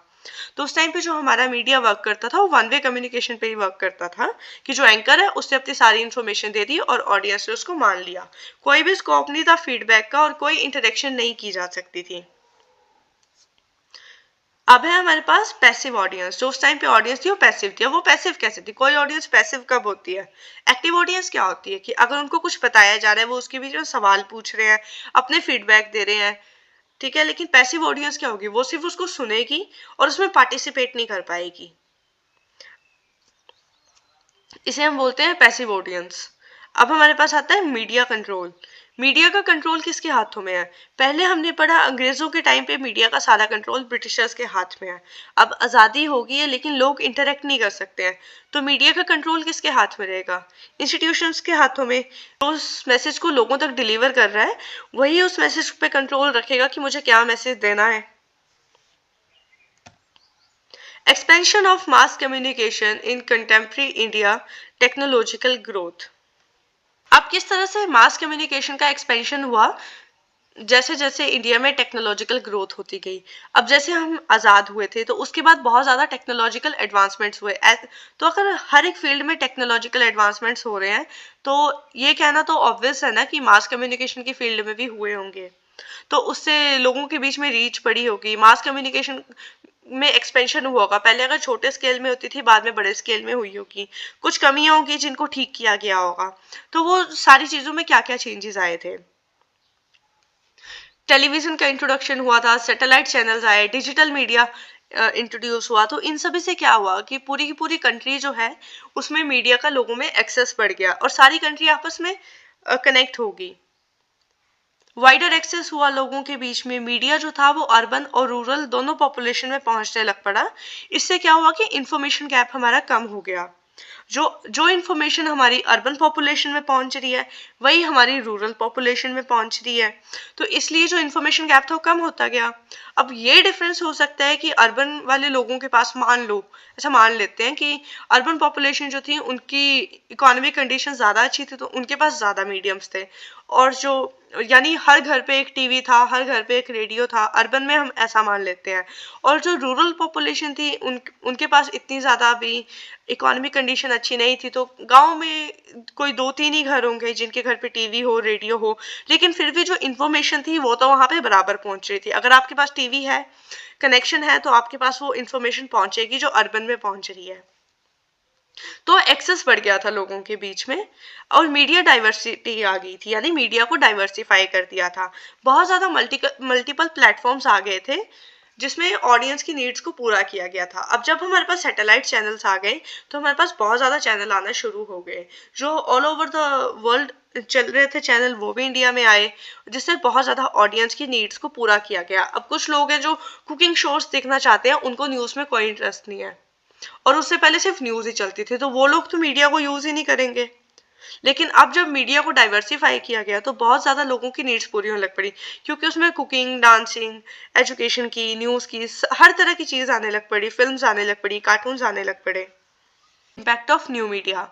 तो उस टाइम पे जो हमारा मीडिया वर्क करता था वो वन वे कम्युनिकेशन पे ही वर्क करता था कि जो एंकर है उसने अपनी सारी इन्फॉर्मेशन दे दी और ऑडियंस ने उसको मान लिया। कोई भी स्कोप नहीं था फीडबैक का और कोई इंटरेक्शन नहीं की जा सकती थी। अब है हमारे पास पैसिव ऑडियंस। जो उस टाइम पे ऑडियंस थी वो पैसिव थी। अब वो पैसिव कैसे थी, कोई ऑडियंस पैसिव कब होती है। एक्टिव ऑडियंस क्या होती है कि अगर उनको कुछ बताया जा रहा है वो उसके बीच में सवाल पूछ रहे हैं, अपने फीडबैक दे रहे हैं, ठीक है। लेकिन पैसिव ऑडियंस क्या होगी, वो सिर्फ उसको सुनेगी और उसमें पार्टिसिपेट नहीं कर पाएगी। इसे हम बोलते हैं पैसिव ऑडियंस। अब हमारे पास आता है मीडिया कंट्रोल। मीडिया का कंट्रोल किसके हाथों में है। पहले हमने पढ़ा अंग्रेजों के टाइम पे मीडिया का सारा कंट्रोल ब्रिटिशर्स के हाथ में है। अब आज़ादी हो गई है लेकिन लोग इंटरेक्ट नहीं कर सकते हैं, तो मीडिया का कंट्रोल किसके हाथ में रहेगा, इंस्टीट्यूशंस के हाथों में। तो उस मैसेज को लोगों तक डिलीवर कर रहा है वही उस मैसेज पे कंट्रोल रखेगा कि मुझे क्या मैसेज देना है। Expansion of mass communication in contemporary India, technological growth। अब किस तरह से मास कम्युनिकेशन का एक्सपेंशन हुआ जैसे जैसे इंडिया में टेक्नोलॉजिकल ग्रोथ होती गई। अब जैसे हम आज़ाद हुए थे तो उसके बाद बहुत ज़्यादा टेक्नोलॉजिकल एडवांसमेंट्स हुए। तो अगर हर एक फील्ड में टेक्नोलॉजिकल एडवांसमेंट्स हो रहे हैं तो ये कहना तो ऑब्वियस है ना कि मास कम्युनिकेशन की फील्ड में भी हुए होंगे, तो उससे लोगों के बीच में रीच पड़ी होगी, मास कम्युनिकेशन में एक्सपेंशन हुआ होगा। पहले अगर छोटे स्केल में होती थी बाद में बड़े स्केल में हुई होगी, कुछ कमियां होंगी जिनको ठीक किया गया होगा। तो वो सारी चीजों में क्या क्या चेंजेस आए थे। टेलीविजन का इंट्रोडक्शन हुआ था, सैटेलाइट चैनल्स आए, डिजिटल मीडिया इंट्रोड्यूस हुआ, तो इन सभी से क्या हुआ कि पूरी की पूरी कंट्री जो है उसमें मीडिया का लोगों में एक्सेस बढ़ गया और सारी कंट्री आपस में कनेक्ट होगी। वाइडर एक्सेस हुआ लोगों के बीच में, मीडिया जो था वो अर्बन और रूरल दोनों पॉपुलेशन में पहुंचने लग पड़ा। इससे क्या हुआ कि इंफॉर्मेशन गैप हमारा कम हो गया। जो जो इंफॉर्मेशन हमारी अर्बन पॉपुलेशन में पहुंच रही है वही हमारी रूरल पॉपुलेशन में पहुंच रही है, तो इसलिए जो इंफॉर्मेशन गैप था वो कम होता गया। अब ये डिफरेंस हो सकता है कि अर्बन वाले लोगों के पास, मान लो ऐसा मान लेते हैं कि अर्बन पॉपुलेशन जो थी उनकी इकोनॉमिक कंडीशन ज़्यादा अच्छी थी तो उनके पास ज़्यादा मीडियम्स थे, और जो यानी हर घर पे एक टीवी था, हर घर पे एक रेडियो था, अर्बन में हम ऐसा मान लेते हैं। और जो रूरल पॉपुलेशन थी उनके पास इतनी ज़्यादा अभी इकोनॉमिक कंडीशन अच्छी नहीं थी, तो गांव में कोई 2-3 ही घर होंगे जिनके घर पे टीवी हो, रेडियो हो, लेकिन फिर भी जो इन्फॉर्मेशन थी वो तो वहां पे बराबर पहुंच रही थी। अगर आपके पास टीवी है, कनेक्शन है, तो आपके पास वो इन्फॉर्मेशन पहुंचेगी जो अर्बन में पहुंच रही है। तो एक्सेस बढ़ गया था लोगों के बीच में और मीडिया डाइवर्सिटी आ गई थी, यानी मीडिया को डाइवर्सिफाई कर दिया था। बहुत ज़्यादा मल्टीपल प्लेटफॉर्म्स आ गए थे जिसमें ऑडियंस की नीड्स को पूरा किया गया था। अब जब हमारे पास सैटेलाइट चैनल्स आ गए तो हमारे पास बहुत ज़्यादा चैनल आना शुरू हो गए, जो ऑल ओवर द वर्ल्ड चल रहे थे चैनल, वो भी इंडिया में आए, जिससे बहुत ज़्यादा ऑडियंस की नीड्स को पूरा किया गया। अब कुछ लोग हैं जो कुकिंग शोज देखना चाहते हैं, उनको न्यूज़ में कोई इंटरेस्ट नहीं है और उससे पहले सिर्फ न्यूज़ ही चलती थी, तो वो लोग तो मीडिया को यूज़ ही नहीं करेंगे। लेकिन अब जब मीडिया को डाइवर्सिफाई किया गया तो बहुत ज़्यादा लोगों की नीड्स पूरी होने लग पड़ी, क्योंकि उसमें कुकिंग, डांसिंग, एजुकेशन की, न्यूज़ की, हर तरह की चीज़ आने लग पड़ी, फिल्म्स आने लग पड़ी, कार्टून्स आने लग पड़े। इम्पैक्ट ऑफ न्यू मीडिया,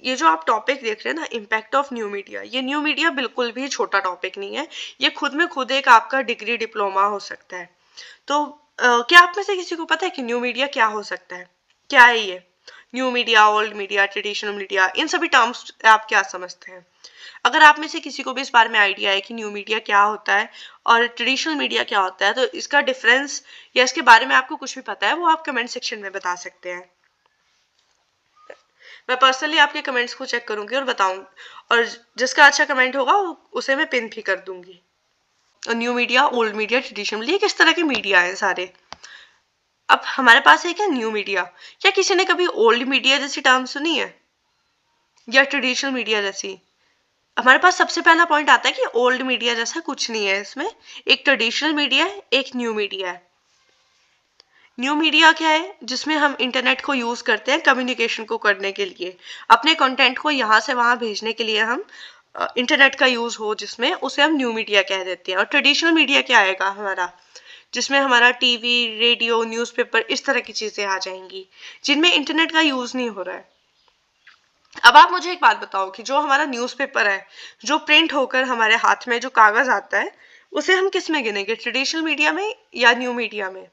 ये जो आप टॉपिक देख रहे हैं ना, इम्पैक्ट ऑफ न्यू मीडिया, ये न्यू मीडिया बिल्कुल भी छोटा टॉपिक नहीं है, ये खुद में खुद एक आपका डिग्री डिप्लोमा हो सकता है। तो क्या आप में से किसी को पता है कि न्यू मीडिया क्या हो सकता है? क्या है ये new media, old media, traditional media, इन सभी टर्म्स आप क्या समझते हैं? अगर आप में से किसी को भी इस बारे में आइडिया है कि न्यू मीडिया क्या होता है और ट्रेडिशनल मीडिया क्या होता है, तो इसका डिफरेंस या इसके बारे में आपको कुछ भी पता है, वो आप कमेंट सेक्शन में बता सकते हैं। मैं पर्सनली आपके कमेंट्स को चेक करूंगी और बताऊंगी, और जिसका अच्छा कमेंट होगा उसे मैं पिन भी कर दूंगी। और new media, old media, traditional, ये किस तरह के मीडिया है सारे। अब हमारे पास है क्या न्यू मीडिया। क्या किसी ने कभी ओल्ड मीडिया जैसी टर्म सुनी है या ट्रेडिशनल मीडिया जैसी? हमारे पास सबसे पहला पॉइंट आता है कि ओल्ड मीडिया जैसा कुछ नहीं है इसमें। एक ट्रेडिशनल मीडिया है, एक न्यू मीडिया है। न्यू मीडिया क्या है? जिसमें हम इंटरनेट को यूज करते हैं कम्युनिकेशन को करने के लिए, अपने कंटेंट को यहाँ से वहां भेजने के लिए हम इंटरनेट का यूज हो, जिसमें उसे हम न्यू मीडिया कह देते हैं। और ट्रेडिशनल मीडिया क्या आएगा हमारा, जिसमें हमारा टीवी, रेडियो, न्यूज़पेपर, इस तरह की चीजें आ जाएंगी जिनमें इंटरनेट का यूज नहीं हो रहा है। अब आप मुझे एक बात बताओ कि जो हमारा न्यूज़पेपर है, जो प्रिंट होकर हमारे हाथ में जो कागज आता है, उसे हम किस में गिनेंगे, ट्रेडिशनल मीडिया में या न्यू मीडिया में?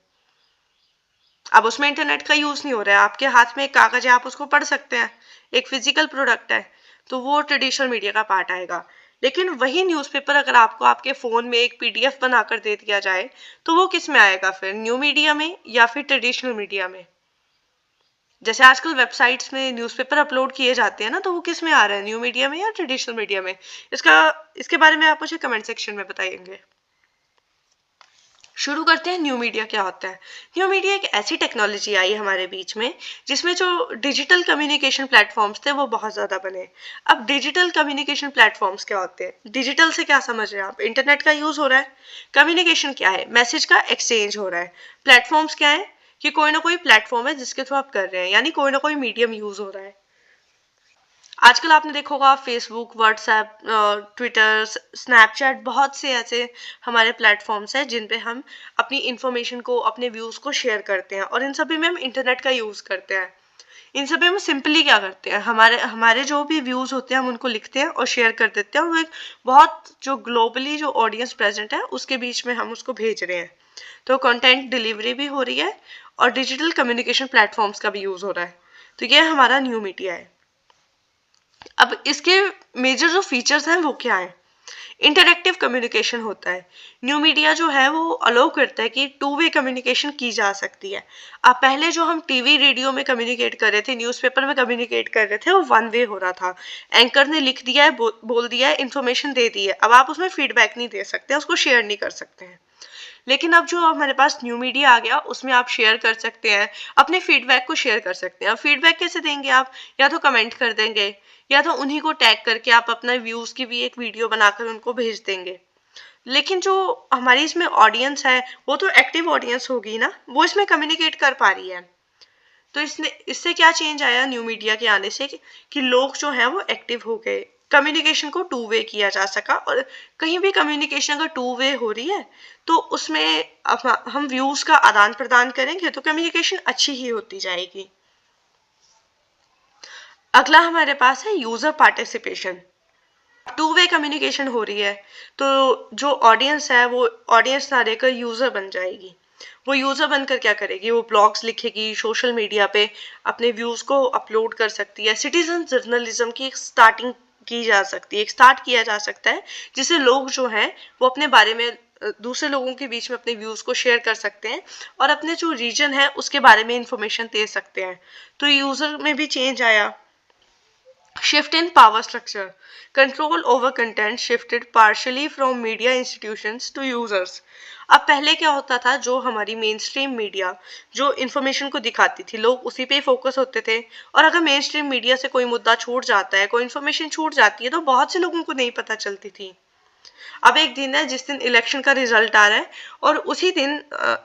अब उसमें इंटरनेट का यूज नहीं हो रहा है, आपके हाथ में एक कागज है, आप उसको पढ़ सकते हैं, एक फिजिकल प्रोडक्ट है, तो वो ट्रेडिशनल मीडिया का पार्ट आएगा। लेकिन वही न्यूज़पेपर अगर आपको आपके फोन में एक पीडीएफ बनाकर दे दिया जाए, तो वो किस में आएगा फिर, न्यू मीडिया में या फिर ट्रेडिशनल मीडिया में? जैसे आजकल वेबसाइट्स में न्यूज़पेपर अपलोड किए जाते हैं ना, तो वो किस में आ रहा है, न्यू मीडिया में या ट्रेडिशनल मीडिया में? इसके बारे में आप मुझे कमेंट सेक्शन में बताएंगे। शुरू करते हैं, न्यू मीडिया क्या होता है। न्यू मीडिया एक ऐसी टेक्नोलॉजी आई हमारे बीच में जिसमें जो डिजिटल कम्युनिकेशन प्लेटफॉर्म्स थे वो बहुत ज़्यादा बने। अब डिजिटल कम्युनिकेशन प्लेटफॉर्म्स क्या होते हैं? डिजिटल से क्या समझ रहे हैं आप? इंटरनेट का यूज़ हो रहा है। कम्युनिकेशन क्या है? मैसेज का एक्सचेंज हो रहा है। प्लेटफॉर्म्स क्या है? कि कोई ना कोई प्लेटफॉर्म है जिसके थ्रू आप कर रहे हैं, यानी कोई ना कोई मीडियम यूज़ हो रहा है। आजकल आपने देखा होगा फेसबुक, व्हाट्सएप, ट्विटर, स्नैपचैट, बहुत से ऐसे हमारे प्लेटफॉर्म्स हैं जिन पे हम अपनी इंफॉर्मेशन को, अपने व्यूज़ को शेयर करते हैं, और इन सभी में हम इंटरनेट का यूज़ करते हैं। इन सभी में हम सिंपली क्या करते हैं, हमारे हमारे जो भी व्यूज़ होते हैं हम उनको लिखते हैं और शेयर कर देते हैं, और वो एक बहुत जो ग्लोबली जो ऑडियंस प्रेजेंट है उसके बीच में हम उसको भेज रहे हैं। तो कंटेंट डिलीवरी भी हो रही है और डिजिटल कम्युनिकेशन प्लेटफॉर्म्स का भी यूज़ हो रहा है। तो ये हमारा न्यू मीडिया है। अब इसके मेजर जो फीचर्स हैं वो क्या है? इंटरैक्टिव कम्युनिकेशन होता है। न्यू मीडिया जो है वो अलाउ करता है कि टू वे कम्युनिकेशन की जा सकती है। अब पहले जो हम टीवी, रेडियो में कम्युनिकेट कर रहे थे, न्यूज़पेपर में कम्युनिकेट कर रहे थे, वो वन वे हो रहा था। एंकर ने लिख दिया है, बोल दिया है, इन्फॉर्मेशन दे दी है, अब आप उसमें फीडबैक नहीं दे सकते, उसको शेयर नहीं कर सकते हैं। लेकिन अब जो हमारे पास न्यू मीडिया आ गया उसमें आप शेयर कर सकते हैं, अपने फीडबैक को शेयर कर सकते हैं। अब फीडबैक कैसे देंगे आप? या तो कमेंट कर देंगे या तो उन्हीं को टैग करके आप अपना व्यूज की भी एक वीडियो बनाकर उनको भेज देंगे। लेकिन जो हमारी इसमें ऑडियंस है वो तो एक्टिव ऑडियंस होगी ना, वो इसमें कम्युनिकेट कर पा रही है। तो इससे क्या चेंज आया न्यू मीडिया के आने से कि लोग जो है वो एक्टिव हो गए, कम्युनिकेशन को टू वे किया जा सका। और कहीं भी कम्युनिकेशन अगर टू वे हो रही है तो उसमें हम व्यूज का आदान प्रदान करेंगे तो कम्युनिकेशन अच्छी ही होती जाएगी। अगला हमारे पास है user participation. Two way communication हो रही है तो जो ऑडियंस है वो ऑडियंस ना रहकर यूजर बन जाएगी। वो यूजर बनकर क्या करेगी? वो ब्लॉग्स लिखेगी, सोशल मीडिया पे अपने व्यूज को अपलोड कर सकती है। सिटीजन जर्नलिज्म की एक स्टार्टिंग की जा सकती है, एक स्टार्ट किया जा सकता है जिससे लोग जो हैं वो अपने बारे में दूसरे लोगों के बीच में अपने व्यूज को शेयर कर सकते हैं और अपने जो रीजन है उसके बारे में इंफॉर्मेशन दे सकते हैं। तो यूजर में भी चेंज आया। Shift in power structure. Control over content shifted partially from media institutions to users. अब पहले क्या होता था, जो हमारी मेन स्ट्रीम मीडिया जो इन्फॉर्मेशन को दिखाती थी लोग उसी पे फोकस होते थे। और अगर मेन स्ट्रीम मीडिया से कोई मुद्दा छूट जाता है, कोई इन्फॉर्मेशन छूट जाती है तो बहुत से लोगों को नहीं पता चलती थी। अब एक दिन है जिस दिन इलेक्शन का रिजल्ट आ रहा है और उसी दिन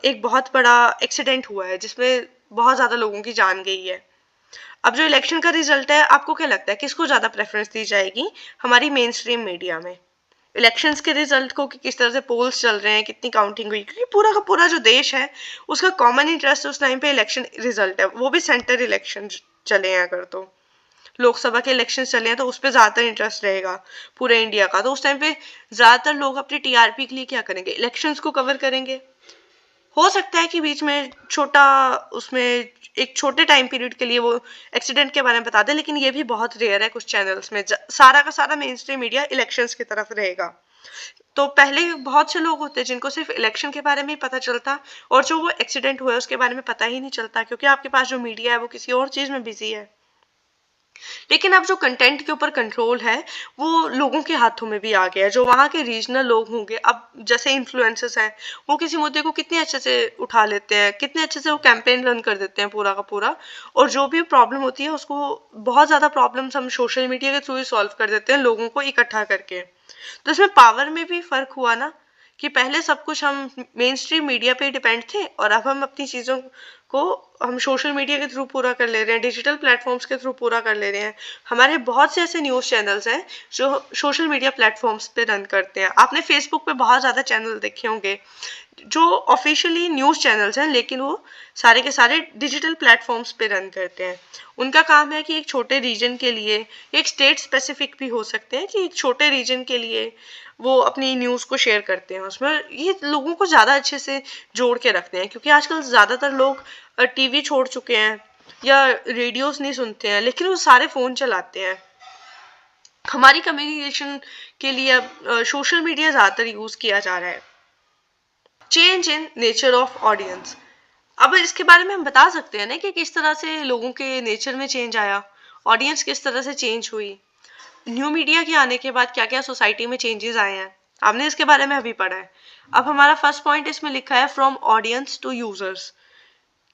एक बहुत बड़ा एक्सीडेंट हुआ है जिसमें बहुत ज्यादा लोगों की जान गई है। अब जो इलेक्शन का रिजल्ट है आपको क्या लगता है किसको ज्यादा प्रेफरेंस दी जाएगी? हमारी मेन स्ट्रीम मीडिया में इलेक्शंस के रिजल्ट को कि किस तरह से पोल्स चल रहे हैं, कितनी काउंटिंग हुई, क्योंकि पूरा का पूरा जो देश है उसका कॉमन इंटरेस्ट उस टाइम पे इलेक्शन रिजल्ट है, वो भी सेंटर इलेक्शन चले हैं। अगर तो लोकसभा के इलेक्शन चले हैं तो उस पर ज्यादातर इंटरेस्ट रहेगा पूरे इंडिया का। तो उस टाइम पे ज्यादातर लोग अपनी टीआरपी के लिए क्या करेंगे? इलेक्शंस को कवर करेंगे। हो सकता है कि बीच में छोटा उसमें एक छोटे टाइम पीरियड के लिए वो एक्सीडेंट के बारे में बता दें, लेकिन ये भी बहुत रेयर है। कुछ चैनल्स में सारा का सारा मेन स्ट्रीम मीडिया इलेक्शंस की तरफ रहेगा। तो पहले बहुत से लोग होते हैं जिनको सिर्फ इलेक्शन के बारे में ही पता चलता और जो वो एक्सीडेंट हुआ है उसके बारे में पता ही नहीं चलता, क्योंकि आपके पास जो मीडिया है वो किसी और चीज में बिजी है। लेकिन अब जो कंटेंट के ऊपर कंट्रोल है वो लोगों के हाथों में भी आ गया है। जो वहाँ के रीजनल लोग होंगे, अब जैसे इन्फ्लुएंसर्स हैं, वो किसी मुद्दे को कितने अच्छे से उठा लेते हैं, कितने अच्छे से वो कैंपेन रन कर देते हैं पूरा का पूरा। और जो भी प्रॉब्लम होती है उसको, बहुत ज्यादा प्रॉब्लम्स हम सोशल मीडिया के थ्रू ही सॉल्व कर देते हैं लोगों को इकट्ठा करके। तो इसमें पावर में भी फर्क हुआ ना, कि पहले सब कुछ हम मेन स्ट्रीम मीडिया पे डिपेंड थे और अब हम अपनी चीजों को हम सोशल मीडिया के थ्रू पूरा कर ले रहे हैं, डिजिटल प्लेटफॉर्म्स के थ्रू पूरा कर ले रहे हैं। हमारे बहुत से ऐसे न्यूज चैनल्स हैं जो सोशल मीडिया प्लेटफॉर्म्स पे रन करते हैं। आपने फेसबुक पे बहुत ज्यादा चैनल देखे होंगे जो ऑफिशियली न्यूज चैनल्स हैं, लेकिन वो सारे के सारे डिजिटल प्लेटफॉर्म्स पे रन करते हैं। उनका काम है कि एक छोटे रीजन के लिए, एक स्टेट स्पेसिफिक भी हो सकते हैं, कि एक छोटे रीजन के लिए वो अपनी न्यूज को शेयर करते हैं। उसमें ये लोगों को ज्यादा अच्छे से जोड़ के रखते हैं, क्योंकि आजकल ज्यादातर लोग टीवी छोड़ चुके हैं या रेडियोस नहीं सुनते हैं, लेकिन वो सारे फोन चलाते हैं। हमारी कम्युनिकेशन के लिए अब सोशल मीडिया ज्यादातर यूज किया जा रहा है। Change in nature of audience. अब इसके बारे में हम बता सकते हैं ना कि किस तरह से लोगों के नेचर में चेंज आया, ऑडियंस किस तरह से चेंज हुई। न्यू मीडिया के आने के बाद क्या क्या सोसाइटी में चेंजेस आए हैं, आपने इसके बारे में अभी पढ़ा है। अब हमारा फर्स्ट पॉइंट इसमें लिखा है फ्रॉम ऑडियंस टू यूजर्स,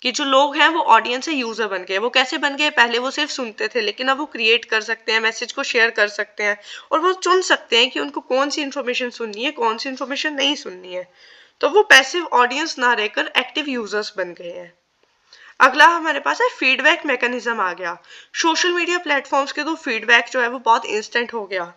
कि जो लोग हैं वो ऑडियंस से यूजर बन गए। वो कैसे बन गए? पहले वो सिर्फ सुनते थे, लेकिन अब वो क्रिएट कर सकते हैं, मैसेज को शेयर कर सकते हैं और वो चुन सकते हैं कि उनको कौन सी इन्फॉर्मेशन सुननी है, कौन सी इन्फॉर्मेशन नहीं सुननी है। तो वो पैसिव ऑडियंस ना रहकर एक्टिव यूजर्स बन गए हैं। अगला हमारे पास है फीडबैक मैकेनिज्म आ गया। सोशल मीडिया प्लेटफॉर्म्स के थ्रू फीडबैक जो है वो बहुत इंस्टेंट हो गया।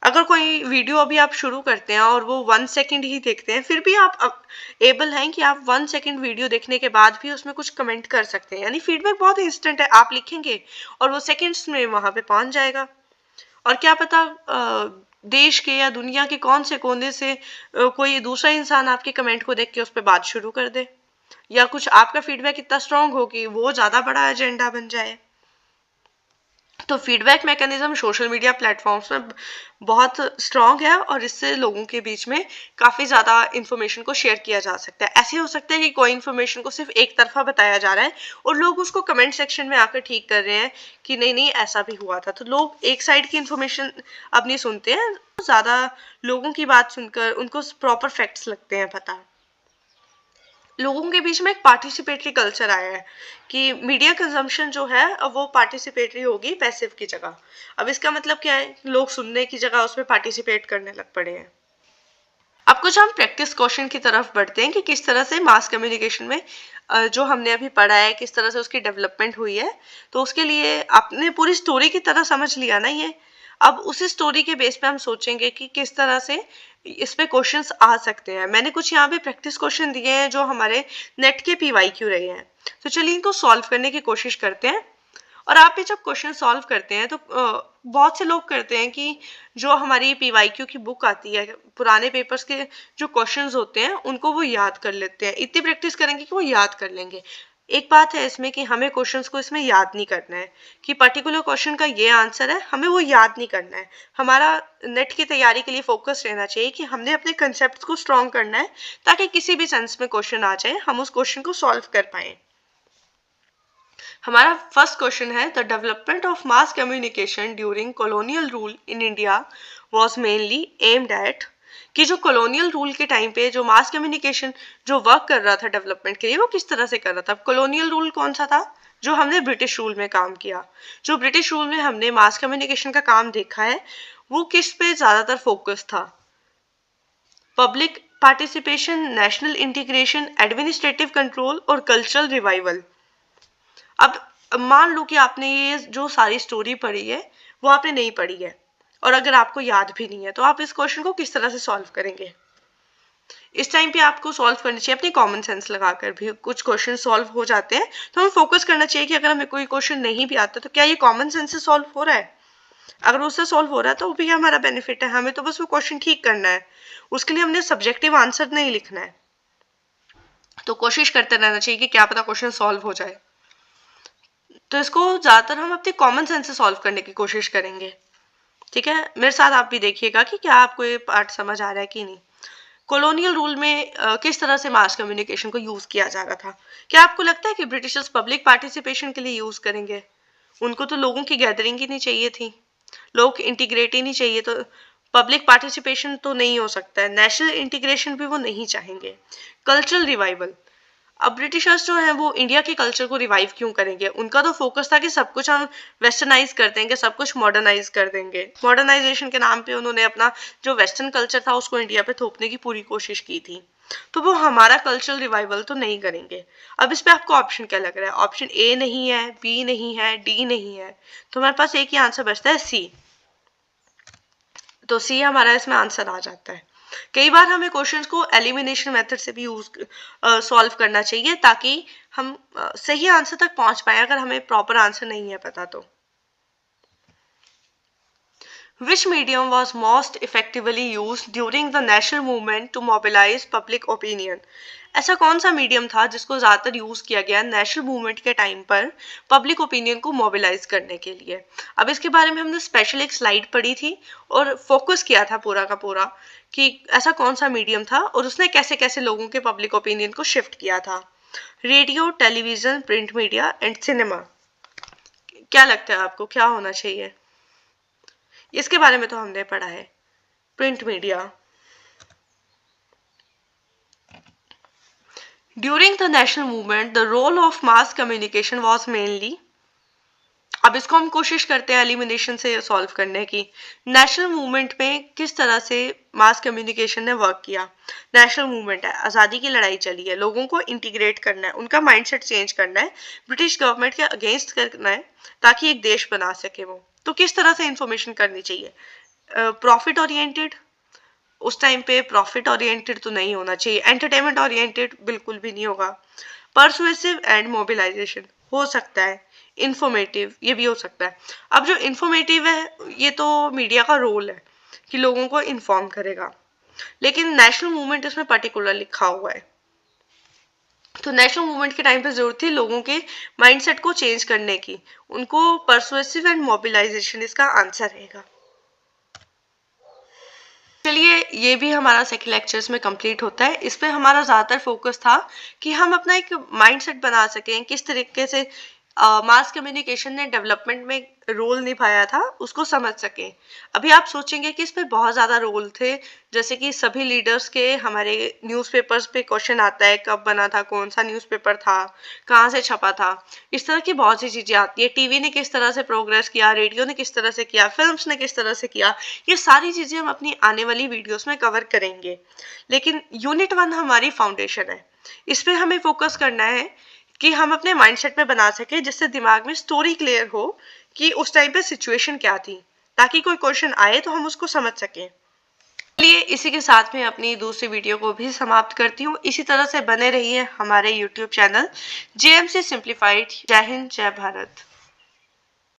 अगर कोई वीडियो अभी आप शुरू करते हैं और वो 1 सेकेंड ही देखते हैं, फिर भी आप एबल हैं कि आप 1 सेकेंड वीडियो देखने के बाद भी उसमें कुछ कमेंट कर सकते हैं। यानी फीडबैक बहुत इंस्टेंट है, आप लिखेंगे और वो सेकेंड्स में वहां पे पहुंच जाएगा। और क्या पता देश के या दुनिया के कौन से कोने से कोई दूसरा इंसान आपके कमेंट को देख के उस पर बात शुरू कर दे, या कुछ आपका फीडबैक इतना स्ट्रांग हो कि वो ज्यादा बड़ा एजेंडा बन जाए। तो feedback mechanism social media platforms में बहुत स्ट्रांग है और इससे लोगों के बीच में काफी ज्यादा इंफॉर्मेशन को शेयर किया जा सकता है। ऐसे हो सकता है कि कोई इंफॉर्मेशन को सिर्फ एक तरफा बताया जा रहा है और लोग उसको कमेंट सेक्शन में आकर ठीक कर रहे हैं कि नहीं नहीं ऐसा भी हुआ था। तो लोग एक साइड की इंफॉर्मेशन अब नहीं सुनते हैं, ज्यादा लोगों की बात सुनकर उनको प्रॉपर फैक्ट्स लगते हैं पता। लोगों के बीच में एक पार्टिसिपेटरी कल्चर आया है कि मीडिया कंजम्पशन जो है अब वो पार्टिसिपेटरी होगी पैसिव की जगह। अब इसका मतलब क्या है, लोग सुनने की जगह उसमें पार्टिसिपेट करने लग पड़े हैं। अब कुछ हम प्रैक्टिस क्वेश्चन की तरफ बढ़ते हैं कि किस तरह से मास कम्युनिकेशन में जो हमने अभी पढ़ा है किस तरह से उसकी डेवलपमेंट हुई है। तो उसके लिए आपने पूरी स्टोरी की तरह समझ लिया ना ये। अब उसी स्टोरी के बेस पे हम सोचेंगे कि किस तरह से इस पे क्वेश्चंस आ सकते हैं। मैंने कुछ यहाँ पे प्रैक्टिस क्वेश्चन दिए हैं जो हमारे नेट के PYQ रहे हैं। तो चलिए इनको सॉल्व करने की कोशिश करते हैं। और आप भी जब क्वेश्चन सॉल्व करते हैं तो बहुत से लोग करते हैं कि जो हमारी PYQ की बुक आती है पुराने पेपर्स के जो क्वेश्चंस होते हैं उनको वो याद कर लेते हैं। इतनी प्रैक्टिस करेंगे कि वो याद कर लेंगे। एक बात है इसमें कि हमें क्वेश्चंस को इसमें याद नहीं करना है कि पर्टिकुलर क्वेश्चन का ये आंसर है, हमें वो याद नहीं करना है। हमारा नेट की तैयारी के लिए फोकस रहना चाहिए कि हमने अपने कंसेप्ट को स्ट्रॉन्ग करना है ताकि किसी भी सेंस में क्वेश्चन आ जाए हम उस क्वेश्चन को सॉल्व कर पाए। हमारा फर्स्ट क्वेश्चन है the development of mass communication during colonial rule in India was mainly aimed at, कि जो कॉलोनियल रूल के टाइम पे जो मास कम्युनिकेशन जो वर्क कर रहा था डेवलपमेंट के लिए वो किस तरह से कर रहा था। कॉलोनियल रूल कौन सा था, जो हमने ब्रिटिश रूल में काम किया। जो ब्रिटिश रूल में हमने मास कम्युनिकेशन का काम देखा है वो किस पे ज्यादातर फोकस था, public participation, national integration, administrative control और कल्चरल रिवाइवल। अब मान लो कि आपने ये जो सारी स्टोरी पढ़ी है वो आपने नहीं पढ़ी है और अगर आपको याद भी नहीं है तो आप इस क्वेश्चन को किस तरह से सॉल्व करेंगे। इस टाइम पे आपको सॉल्व करनी चाहिए अपनी कॉमन सेंस लगाकर। भी कुछ क्वेश्चन सॉल्व हो जाते हैं तो हमें फोकस करना चाहिए कि अगर हमें कोई क्वेश्चन नहीं भी आता तो क्या ये कॉमन सेंस से सॉल्व हो रहा है। अगर उससे सॉल्व हो रहा है तो वो भी हमारा बेनिफिट है, हमें तो बस वो क्वेश्चन ठीक करना है। उसके लिए हमने सब्जेक्टिव आंसर नहीं लिखना है। तो कोशिश करते रहना चाहिए कि क्या पता क्वेश्चन सॉल्व हो जाए। तो इसको ज्यादातर हम अपने कॉमन सेंस से सॉल्व करने की कोशिश करेंगे। ठीक है, मेरे साथ आप भी देखिएगा कि क्या आपको ये पार्ट समझ आ रहा है कि नहीं। कॉलोनियल रूल में किस तरह से मास कम्युनिकेशन को यूज किया जा रहा था। क्या आपको लगता है कि ब्रिटिशर्स पब्लिक पार्टिसिपेशन के लिए यूज करेंगे? उनको तो लोगों की गैदरिंग ही नहीं चाहिए थी, लोग इंटीग्रेट ही नहीं चाहिए, तो पब्लिक पार्टिसिपेशन तो नहीं हो सकता है। नेशनल इंटीग्रेशन भी वो नहीं चाहेंगे। कल्चरल रिवाइवल, अब ब्रिटिशर्स जो हैं वो इंडिया के कल्चर को रिवाइव क्यों करेंगे? उनका तो फोकस था कि सब कुछ हम वेस्टर्नाइज कर देंगे, सब कुछ मॉडर्नाइज कर देंगे। मॉडर्नाइजेशन के नाम पे उन्होंने अपना जो वेस्टर्न कल्चर था उसको इंडिया पे थोपने की पूरी कोशिश की थी। तो वो हमारा कल्चरल रिवाइवल तो नहीं करेंगे। अब इस पे आपको ऑप्शन क्या लग रहा है? ऑप्शन ए नहीं है, बी नहीं है, डी नहीं है, तो हमारे पास एक ही आंसर बचता है सी। तो सी हमारा इसमें आंसर आ जाता है। कई बार हमें क्वेश्चंस को एलिमिनेशन मेथड से भी यूज सॉल्व करना चाहिए ताकि हम सही आंसर तक पहुंच पाए अगर हमें प्रॉपर आंसर नहीं है पता तो। Which medium was most effectively used during the national movement to mobilize public opinion? ऐसा कौन सा मीडियम था जिसको ज्यादातर यूज किया गया नेशनल मूवमेंट के टाइम पर पब्लिक ओपिनियन को मोबिलाइज करने के लिए? अब इसके बारे में हमने स्पेशल एक स्लाइड पढ़ी थी और फोकस किया था पूरा का पूरा कि ऐसा कौन सा मीडियम था और उसने कैसे कैसे लोगों के पब्लिक ओपिनियन को शिफ्ट किया था। Radio, television, print media and cinema. क्या लगता है आपको क्या होना चाहिए? इसके बारे में तो हमने पढ़ा है, print media. During the national movement the role of mass communication was mainly, अब इसको हम कोशिश करते हैं एलिमिनेशन से सॉल्व करने की। नेशनल मूवमेंट में किस तरह से मास कम्युनिकेशन ने वर्क किया? नेशनल मूवमेंट है, आज़ादी की लड़ाई चली है, लोगों को इंटीग्रेट करना है, उनका माइंडसेट चेंज करना है, ब्रिटिश गवर्नमेंट के अगेंस्ट करना है ताकि एक देश बना सके वो। तो किस तरह से इंफॉर्मेशन करनी चाहिए? प्रॉफिट ओरिएंटेड, उस टाइम पे प्रॉफिट ओरिएंटेड तो नहीं होना चाहिए, एंटरटेनमेंट ओरिएंटेड बिल्कुल भी नहीं होगा। परसुएसिव एंड मोबिलाइजेशन हो सकता है, इंफॉर्मेटिव ये भी हो सकता है। अब जो इंफॉर्मेटिव है ये तो मीडिया का रोल है कि लोगों को इन्फॉर्म करेगा, लेकिन नेशनल मूवमेंट इसमें पर्टिकुलर लिखा हुआ है। तो नेशनल मूवमेंट के टाइम पे जरूरत थी लोगों के माइंडसेट को चेंज करने की, उनको परसुएसिव एंड मोबिलाइजेशन इसका आंसर रहेगा। चलिए ये भी हमारा सेकंड लेक्चर्स में कंप्लीट होता है। इस पे हमारा ज़्यादातर फोकस था कि हम अपना एक माइंडसेट बना सकें, किस तरीके से मास कम्युनिकेशन ने डेवलपमेंट में रोल निभाया था उसको समझ सकें। अभी आप सोचेंगे कि इसमें बहुत ज़्यादा रोल थे, जैसे कि सभी लीडर्स के हमारे न्यूज़पेपर्स पे क्वेश्चन आता है कब बना था, कौन सा न्यूज़पेपर था, कहाँ से छपा था, इस तरह की बहुत सी चीज़ें आती है। टीवी ने किस तरह से प्रोग्रेस किया, रेडियो ने किस तरह से किया, फिल्म्स ने किस तरह से किया, ये सारी चीज़ें हम अपनी आने वाली वीडियोस में कवर करेंगे। लेकिन यूनिट 1 हमारी फाउंडेशन है, इस पे हमें फोकस करना है कि हम अपने माइंडसेट में बना सके, जिससे दिमाग में स्टोरी क्लियर हो कि उस टाइम पे सिचुएशन क्या थी, ताकि कोई क्वेश्चन आए तो हम उसको समझ सकें। चलिए इसी के साथ में अपनी दूसरी वीडियो को भी समाप्त करती हूँ। इसी तरह से बने रहिए हमारे यूट्यूब चैनल जेएमसी सिंप्लीफाइड। जय हिंद, जय भारत।